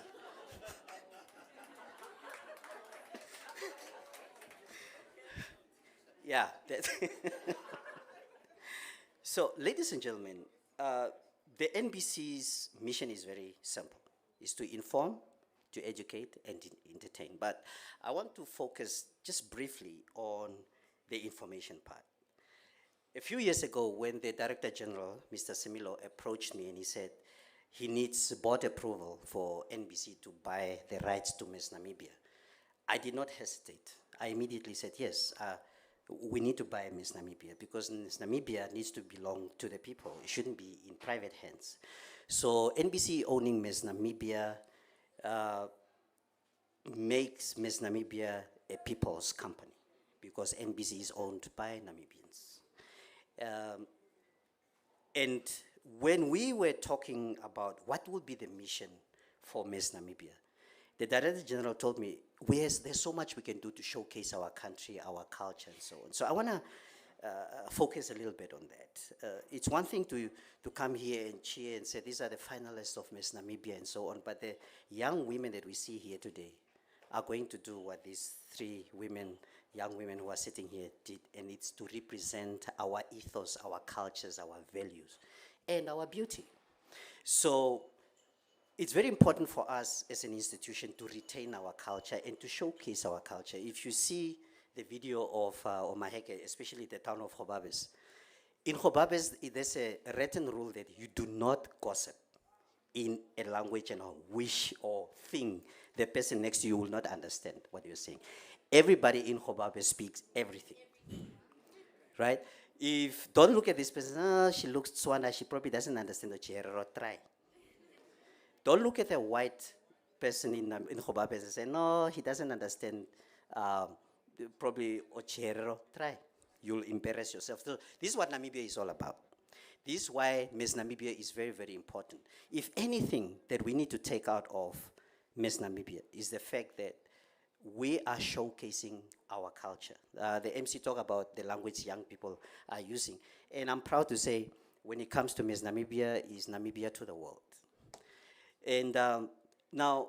Yeah. So, ladies and gentlemen, the NBC's mission is very simple. It's to inform, to educate, and to entertain. But I want to focus just briefly on the information part. A few years ago, when the Director General, Mr. Semilo, approached me and he said he needs board approval for NBC to buy the rights to Miss Namibia, I did not hesitate. I immediately said, yes, we need to buy Miss Namibia because Miss Namibia needs to belong to the people. It shouldn't be in private hands. So NBC owning Miss Namibia makes Miss Namibia a people's company because NBC is owned by Namibians. And when we were talking about what would be the mission for Miss Namibia, the Director General told me, there's so much we can do to showcase our country, our culture, and so on. So I want to focus a little bit on that. It's one thing to come here and cheer and say, these are the finalists of Miss Namibia and so on, but the young women that we see here today are going to do what these three women, young women who are sitting here did, and it's to represent our ethos, our cultures, our values, and our beauty. So it's very important for us as an institution to retain our culture and to showcase our culture. If you see the video of Omaheke, especially the town of Hobabes, in Hobabes, there's a written rule that you do not gossip in a language and a wish or thing the person next to you will not understand what you're saying. Everybody in Hobabes speaks everything, right? If, don't look at this person, she looks Tswana, she probably doesn't understand the Chihero, try. Don't look at a white person in Hobabes and say, no, he doesn't understand probably Ochero, try. You'll embarrass yourself. So this is what Namibia is all about. This is why Miss Namibia is very, very important. If anything that we need to take out of Miss Namibia is the fact that we are showcasing our culture. The MC talked about the language young people are using. And I'm proud to say, when it comes to Miss Namibia, is Namibia to the world. And now,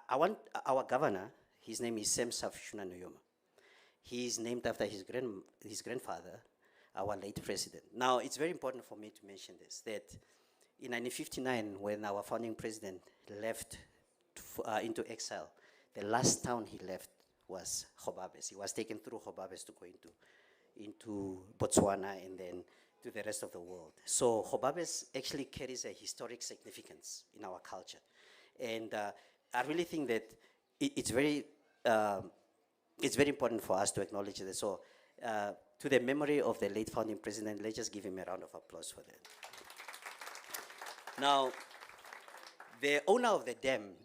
I want our governor, his name is Sam Safishuna Noyoma. He is named after his grandfather, our late president. Now, it's very important for me to mention this, that in 1959, when our founding president left into exile, the last town he left was Hobabes. He was taken through Hobabes to go into Botswana and then to the rest of the world. So Hobabes actually carries a historic significance in our culture. And I really think that it's very important for us to acknowledge that. So to the memory of the late founding president, let's just give him a round of applause for that. Now, the owner of the dam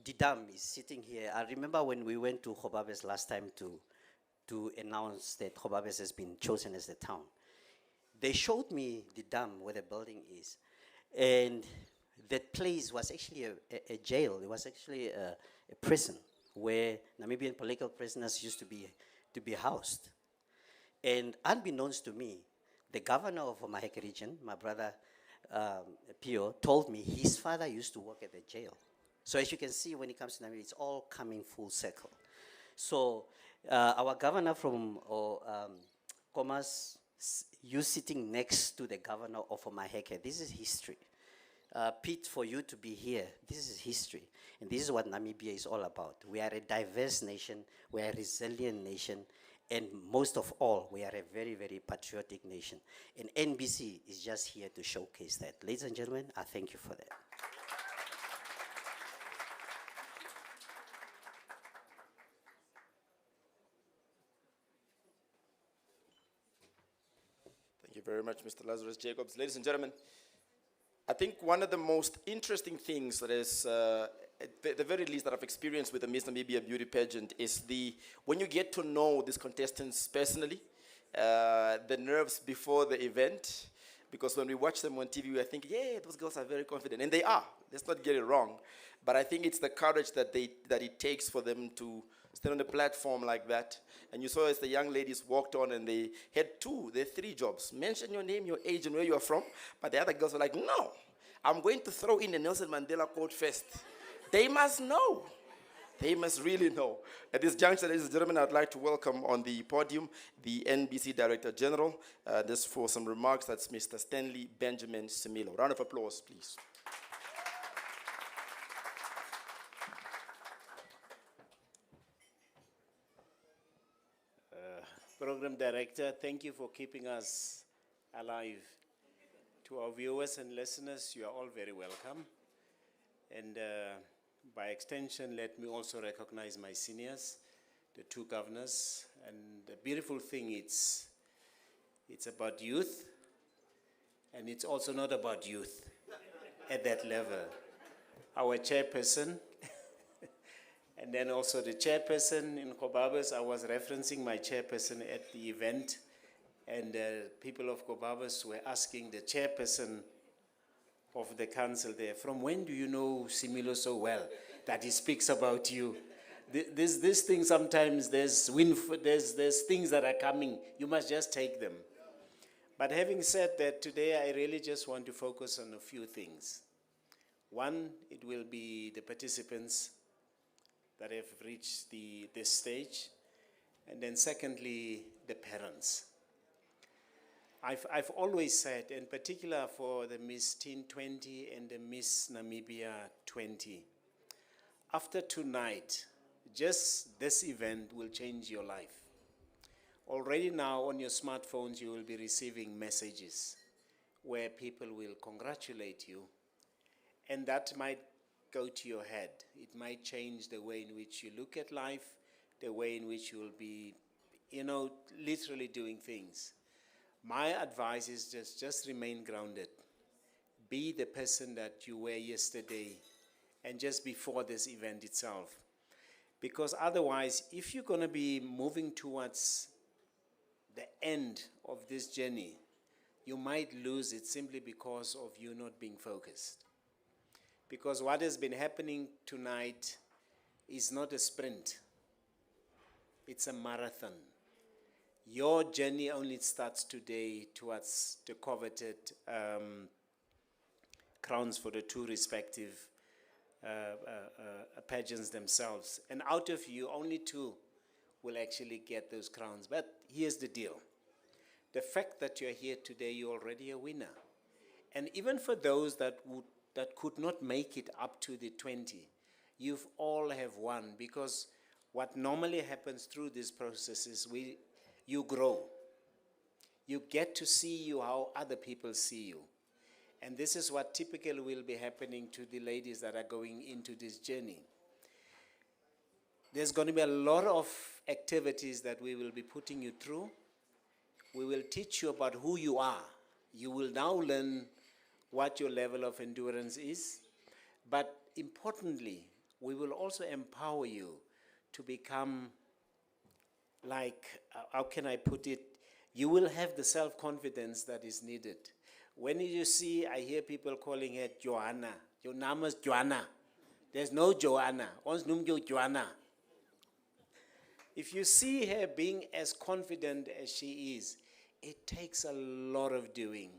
is sitting here. I remember when we went to Hobabes last time to announce that Hobabes has been chosen as the town. They showed me the dam where the building is. And that place was actually a jail. It was actually a prison where Namibian political prisoners used to be housed. And unbeknownst to me, the governor of Omaheke region, my brother Pio, told me his father used to work at the jail. So as you can see, when it comes to Namibia, it's all coming full circle. So our governor from Komas, you sitting next to the governor of Omaheke, this is history. Pete, for you to be here, this is history. And this is what Namibia is all about. We are a diverse nation, we are a resilient nation, and most of all, we are a very, very patriotic nation. And NBC is just here to showcase that. Ladies and gentlemen, I thank you for that. Thank you very much, Mr. Lazarus Jacobs. Ladies and gentlemen, I think one of the most interesting things that is, at the very least, that I've experienced with the Miss Namibia beauty pageant is when you get to know these contestants personally, the nerves before the event, because when we watch them on TV, we think, yeah, those girls are very confident, and they are. Let's not get it wrong, but I think it's the courage that it takes for them to stand on the platform like that. And you saw as the young ladies walked on and they had 3 jobs. Mention your name, your age, and where you are from. But the other girls were like, no, I'm going to throw in the Nelson Mandela quote first. They must know. They must really know. At this juncture, ladies and gentlemen, I'd like to welcome on the podium the NBC Director General. This for some remarks, that's Mr. Stanley Benjamin Similo. Round of applause, please. Program Director, thank you for keeping us alive. To our viewers and listeners, you are all very welcome. And by extension, let me also recognize my seniors, the 2 governors. And the beautiful thing, it's about youth, and it's also not about youth at that level. Our chairperson, and then also the chairperson in Kobabas. I was referencing my chairperson at the event, and people of Kobabas were asking the chairperson of the council there, from when do you know Similo so well that he speaks about you? This thing sometimes, there's things that are coming, you must just take them. But having said that, today I really just want to focus on a few things. One, it will be the participants that have reached this stage. And then secondly, the parents. I've always said, in particular for the Miss Teen 20 and the Miss Namibia 20, after tonight, just this event will change your life. Already now on your smartphones, you will be receiving messages where people will congratulate you, and that might go to your head. It might change the way in which you look at life, the way in which you will be, literally doing things. My advice is just remain grounded. Be the person that you were yesterday and just before this event itself. Because otherwise, if you're going to be moving towards the end of this journey, you might lose it simply because of you not being focused. Because what has been happening tonight is not a sprint. It's a marathon. Your journey only starts today towards the coveted crowns for the 2 respective pageants themselves. And out of you, only 2 will actually get those crowns. But here's the deal. The fact that you're here today, you're already a winner. And even for those that could not make it up to the 20, you've all have won, because what normally happens through this process is you grow. You get to see how other people see you. And this is what typically will be happening to the ladies that are going into this journey. There's going to be a lot of activities that we will be putting you through. We will teach you about who you are. You will now learn what your level of endurance is. But importantly, we will also empower you to become how can I put it? You will have the self-confidence that is needed. When you see, I hear people calling her Joanna. Your name is Joanna. There's no Joanna. Ons noem jou Joanna. If you see her being as confident as she is, it takes a lot of doing.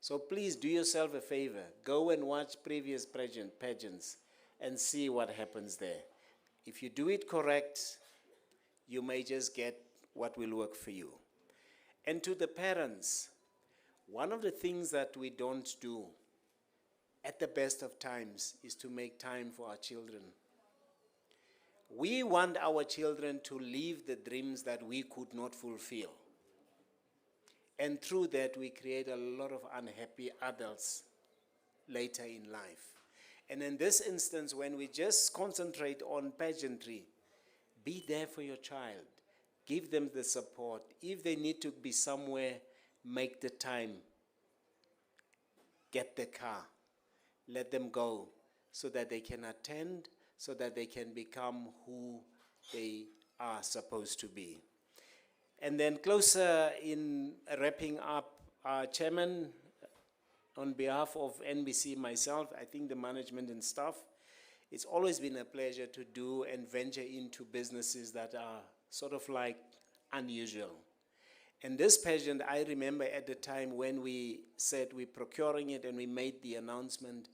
So please do yourself a favor. Go and watch previous pageants and see what happens there. If you do it correct, you may just get what will work for you. And to the parents, one of the things that we don't do at the best of times is to make time for our children. We want our children to live the dreams that we could not fulfill. And through that, we create a lot of unhappy adults later in life. And in this instance, when we just concentrate on pageantry, be there for your child. Give them the support. If they need to be somewhere, make the time. Get the car. Let them go so that they can attend, so that they can become who they are supposed to be. And then closer in wrapping up, our chairman, on behalf of NBC, myself, I think the management and staff, it's always been a pleasure to do and venture into businesses that are sort of like unusual. And this pageant, I remember at the time when we said we're procuring it and we made the announcement,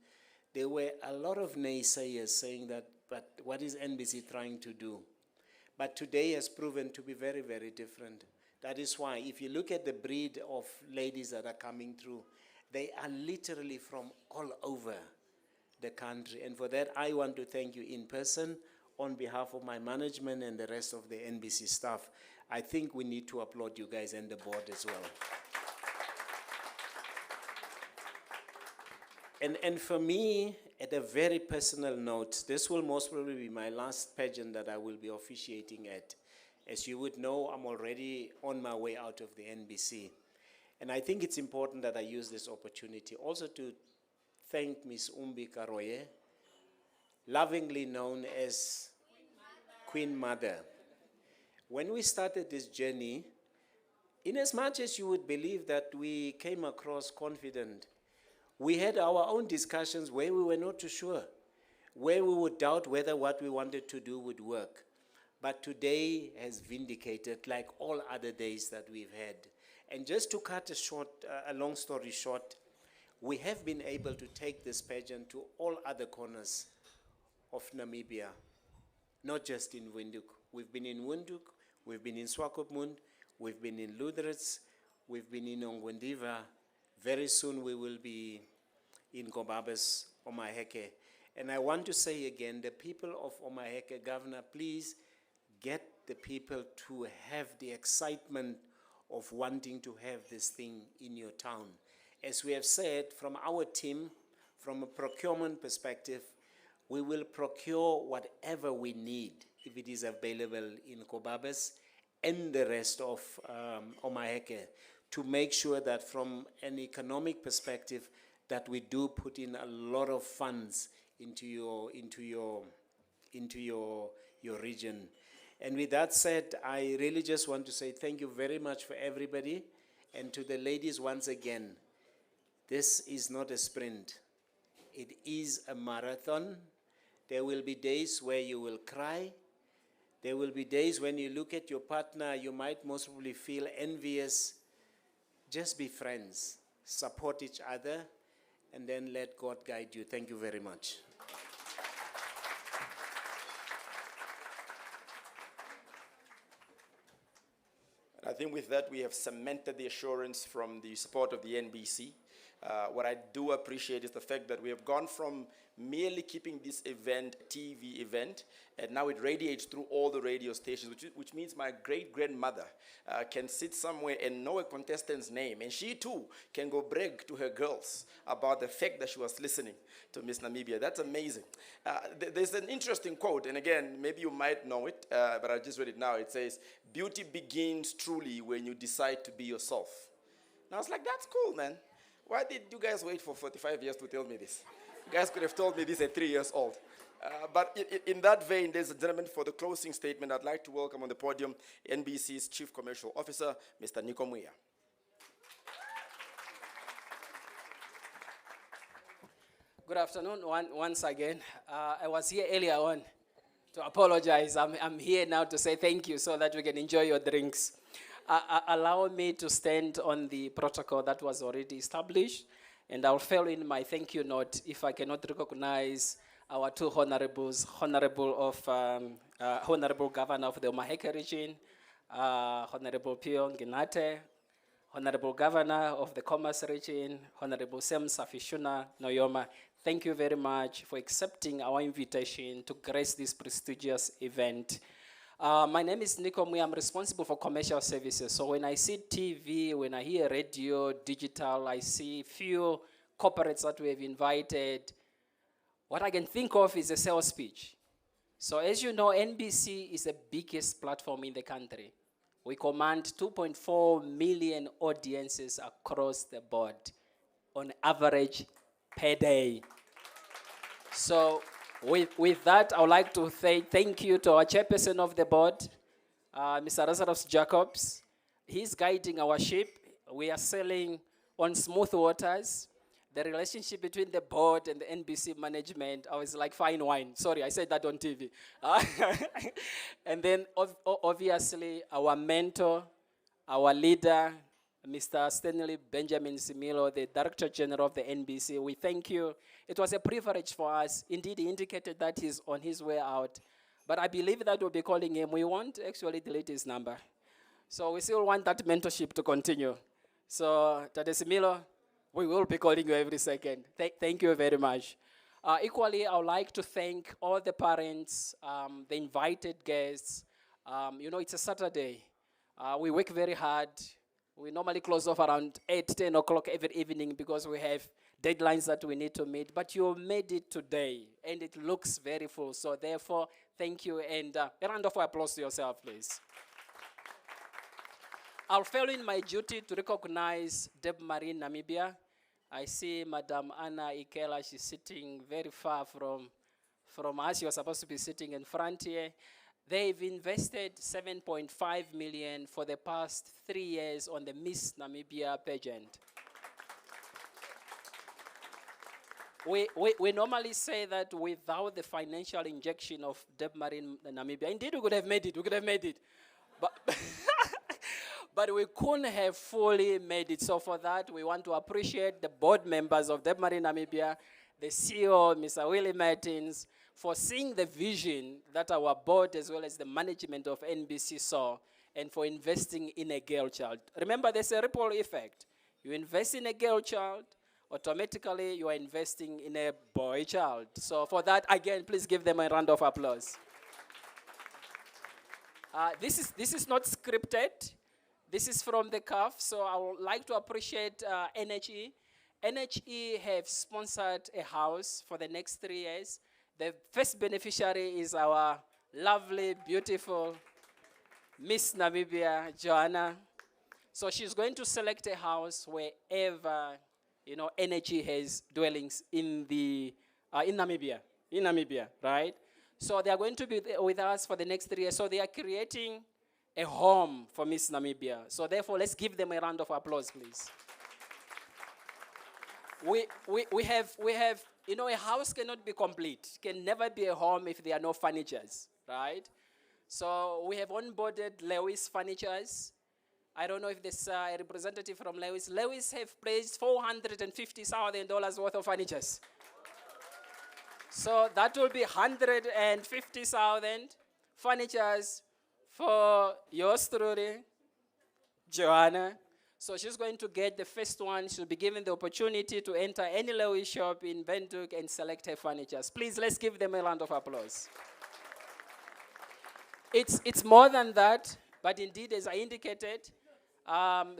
there were a lot of naysayers saying that, but what is NBC trying to do? But today has proven to be very, very different. That is why if you look at the breed of ladies that are coming through, they are literally from all over the country. And for that, I want to thank you in person on behalf of my management and the rest of the NBC staff. I think we need to applaud you guys and the board as well. And for me, at a very personal note, this will most probably be my last pageant that I will be officiating at. As you would know, I'm already on my way out of the NBC. And I think it's important that I use this opportunity also to thank Ms. Umbi Karoye, lovingly known as Queen Mother. When we started this journey, in as much as you would believe that we came across confident, we had our own discussions where we were not too sure, where we would doubt whether what we wanted to do would work. But today has vindicated like all other days that we've had. And just to cut a long story short, we have been able to take this pageant to all other corners of Namibia, not just in Windhoek. We've been in Windhoek, we've been in Swakopmund, we've been in Luderitz, we've been in Ongwendiva. Very soon we will be in Gobabes, Omaheke. And I want to say again, the people of Omaheke, Governor, please get the people to have the excitement of wanting to have this thing in your town. As we have said, from our team, from a procurement perspective, we will procure whatever we need if it is available in Kobabes and the rest of Omaheke, to make sure that from an economic perspective that we do put in a lot of funds into your region. And with that said, I really just want to say thank you very much for everybody. And to the ladies once again, this is not a sprint. It is a marathon. There will be days where you will cry. There will be days when you look at your partner, you might most probably feel envious. Just be friends, support each other, and then let God guide you. Thank you very much. I think with that, we have cemented the assurance from the support of the NBC. What I do appreciate is the fact that we have gone from merely keeping this event a TV event, and now it radiates through all the radio stations, which means my great-grandmother can sit somewhere and know a contestant's name, and she too can go brag to her girls about the fact that she was listening to Miss Namibia. That's amazing. There's an interesting quote, and again, maybe you might know it, but I just read it now. It says, "Beauty begins truly when you decide to be yourself." And I was like, that's cool, man. Why did you guys wait for 45 years to tell me this? You guys could have told me this at 3 years old. But in that vein, ladies and gentlemen, for the closing statement, I'd like to welcome on the podium NBC's Chief Commercial Officer, Mr. Nico Muya. Good afternoon once again. I was here earlier on to apologize. I'm here now to say thank you so that we can enjoy your drinks. Allow me to stand on the protocol that was already established, and I'll fill in my thank you note if I cannot recognize our two honorables, Honorable Governor of the Omaheke region, Honorable Pio Nginate, Honorable Governor of the Commerce region, Honorable Sem Safishuna Noyoma. Thank you very much for accepting our invitation to grace this prestigious event. My name is Nico Mui. I'm responsible for commercial services. So when I see TV, when I hear radio, digital, I see few corporates that we have invited. What I can think of is a sales pitch. So as you know, NBC is the biggest platform in the country. We command 2.4 million audiences across the board on average per day. So with that, I would like to say thank you to our chairperson of the board, Mr. Lazarus Jacobs. He's guiding our ship. We are sailing on smooth waters. The relationship between the board and the NBC management, I was like fine wine. Sorry, I said that on TV. And then obviously our mentor, our leader, Mr. Stanley Benjamin Similo, the Director General of the NBC, we thank you. It was a privilege for us. Indeed, he indicated that he's on his way out. But I believe that we'll be calling him. We won't actually delete his number. So we still want that mentorship to continue. So, Tate Similo, we will be calling you every second. Thank you very much. Equally, I would like to thank all the parents, the invited guests. You know, it's a Saturday. We work very hard. We normally close off around 8, 10 o'clock every evening because we have deadlines that we need to meet. But you made it today, and it looks very full. So therefore, thank you, and a round of applause to yourself, please. I'll fail in my duty to recognize Deb Marine Namibia. I see Madam Anna Ikela, she's sitting very far from us. You're supposed to be sitting in front here. They've invested 7.5 million for the past 3 years on the Miss Namibia pageant. We normally say that without the financial injection of Deb Marine Namibia, indeed we could have made it, But, but we couldn't have fully made it. So for that, we want to appreciate the board members of Deb Marine Namibia, the CEO, Mr. Willie Martins, for seeing the vision that our board as well as the management of NBC saw, and for investing in a girl child. Remember, there's a ripple effect. You invest in a girl child, automatically you are investing in a boy child. So for that, again, please give them a round of applause. This is not scripted. This is from the CAF, so I would like to appreciate NHE. NHE have sponsored a house for the next 3 years. The first beneficiary is our lovely, beautiful Miss Namibia, Joanna. So she's going to select a house wherever, you know, energy has dwellings in Namibia, right? So they are going to be with us for the next 3 years. So they are creating a home for Miss Namibia. So therefore, let's give them a round of applause, please. We have, you know, a house cannot be complete. It can never be a home if there are no furnitures, right? So we have onboarded Lewis Furnitures. I don't know if there's a representative from Lewis. Lewis have placed $450,000 worth of furnitures. So that will be 150,000 furnitures for yours truly, Joanna. So she's going to get the first one. She'll be given the opportunity to enter any Lewis shop in Windhoek and select her furnitures. Please, let's give them a round of applause. It's more than that, but indeed, as I indicated,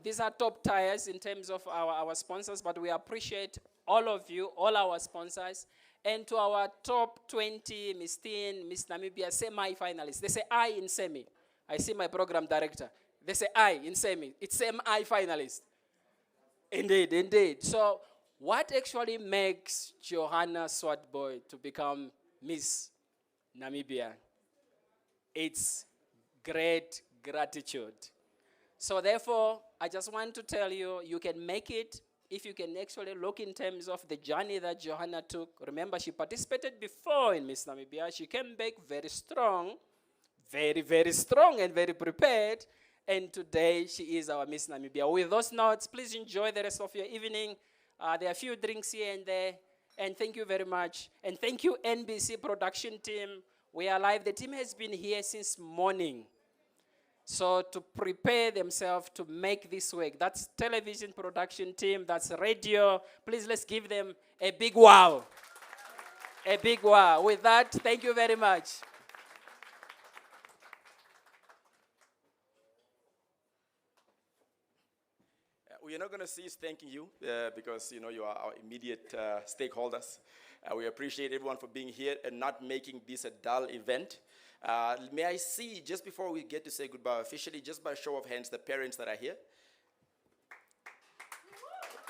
these are top tiers in terms of our sponsors, but we appreciate all of you, all our sponsors, and to our top 20 Miss Teen, Miss Namibia semi-finalists. They say I in semi. I see my program director. They say I in semi. It's semi-finalist. Indeed, indeed. So what actually makes Johanna Swartboy to become Miss Namibia? It's great gratitude. So therefore, I just want to tell you, you can make it if you can actually look in terms of the journey that Johanna took, remember she participated before in Miss Namibia. She came back very strong, very, very strong and very prepared. And today she is our Miss Namibia. With those notes, please enjoy the rest of your evening. There are a few drinks here and there. And thank you very much. And thank you, NBC production team. We are live. The team has been here since morning. So to prepare themselves to make this work. That's television production team. That's radio. Please, let's give them a big wow. A big wow. With that, thank you very much. We are not going to cease thanking you because you are our immediate stakeholders. We appreciate everyone for being here and not making this a dull event. May I see, just before we get to say goodbye officially, just by show of hands, the parents that are here?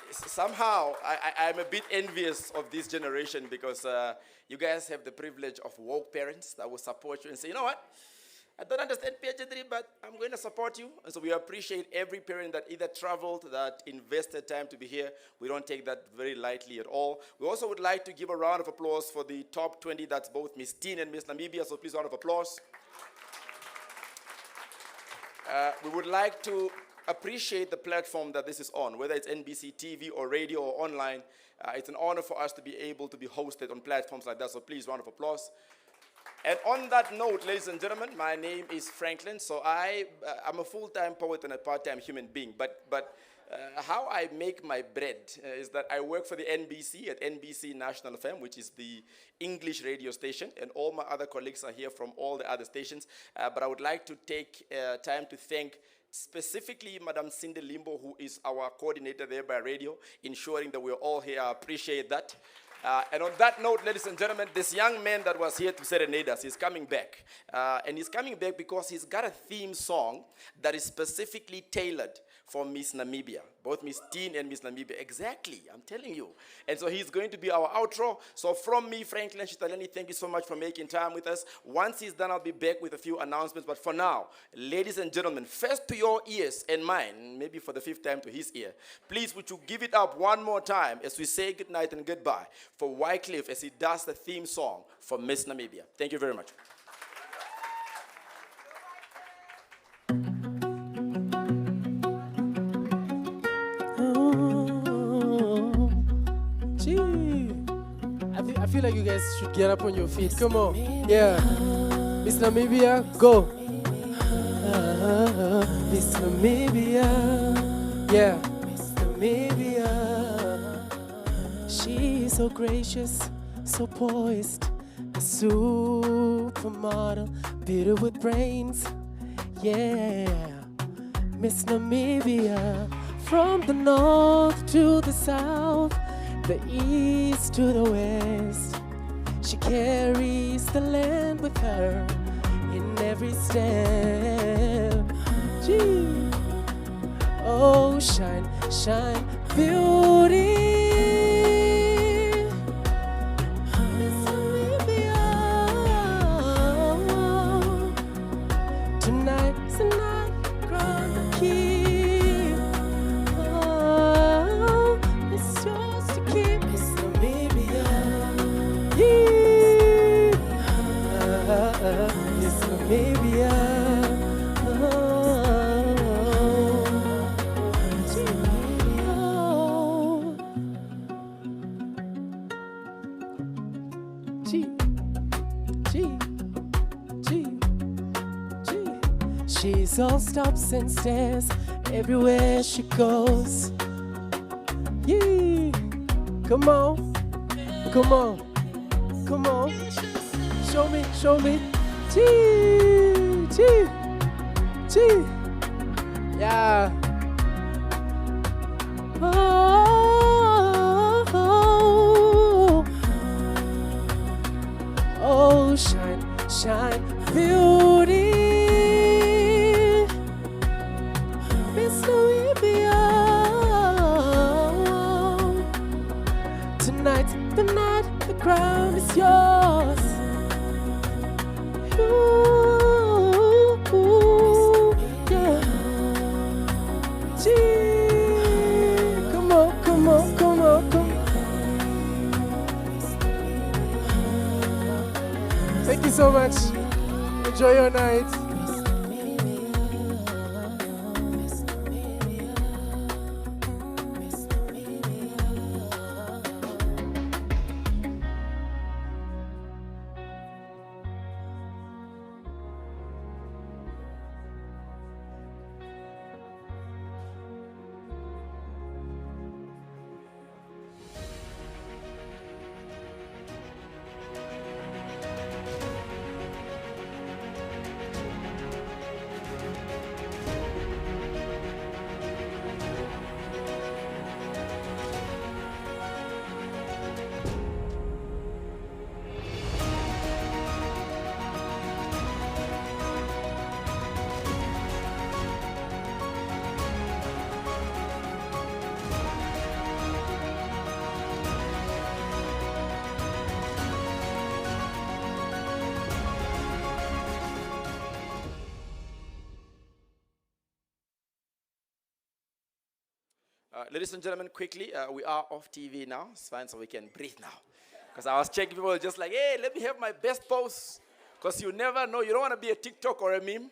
Somehow, I'm a bit envious of this generation because you guys have the privilege of woke parents that will support you and say, you know what? I don't understand PhD, but I'm going to support you. And so we appreciate every parent that either traveled, that invested time to be here. We don't take that very lightly at all. We also would like to give a round of applause for the top 20. That's both Miss Teen and Miss Namibia. So please, round of applause. We would like to appreciate the platform that this is on, whether it's NBC TV or radio or online. It's an honor for us to be able to be hosted on platforms like that. So please, round of applause. And on that note, ladies and gentlemen, my name is Franklin. So I'm a full-time poet and a part-time human being. But how I make my bread is that I work for the NBC at NBC National FM, which is the English radio station. And all my other colleagues are here from all the other stations. But I would like to take time to thank specifically Madam Cindy Limbo, who is our coordinator there by radio, ensuring that we're all here. I appreciate that. And on that note, ladies and gentlemen, this young man that was here to serenade us is coming back. And he's coming back because he's got a theme song that is specifically tailored for Miss Namibia. Both Miss Teen and Miss Namibia. Exactly, I'm telling you. And so he's going to be our outro. So from me, Franklin Shitaleni, thank you so much for making time with us. Once he's done, I'll be back with a few announcements. But for now, ladies and gentlemen, first to your ears and mine, maybe for the 5th time to his ear, please would you give it up one more time as we say goodnight and goodbye for Wycliffe as he does the theme song for Miss Namibia. Thank you very much. I feel like you guys should get up on your feet. Come on. Yeah. Miss Namibia, go. Miss Namibia. Yeah. Miss Namibia. She's so gracious, so poised. A supermodel, bitter with brains. Yeah. Miss Namibia. From the north to the south, the east to the west, she carries the land with her in every step. Gee. Oh, shine, shine, beauty. Miss Namibia. Tonight's the night, crown the key. Miss Namibia. She's all stops and stares everywhere she goes. Yeah, come on, come on, come on. Show me, show me. Gee, gee, gee. Yeah. Oh, oh, shine, shine, beauty. Miss Namibia. Tonight's the night, the crown is yours. Ooh, yeah. Gee, come on, come on. Thank you so much. Enjoy your night. Ladies and gentlemen, quickly, we are off TV now. It's fine, so we can breathe now. Because I was checking, people were just like, hey, let me have my best pose. Because you never know, you don't want to be a TikTok or a meme.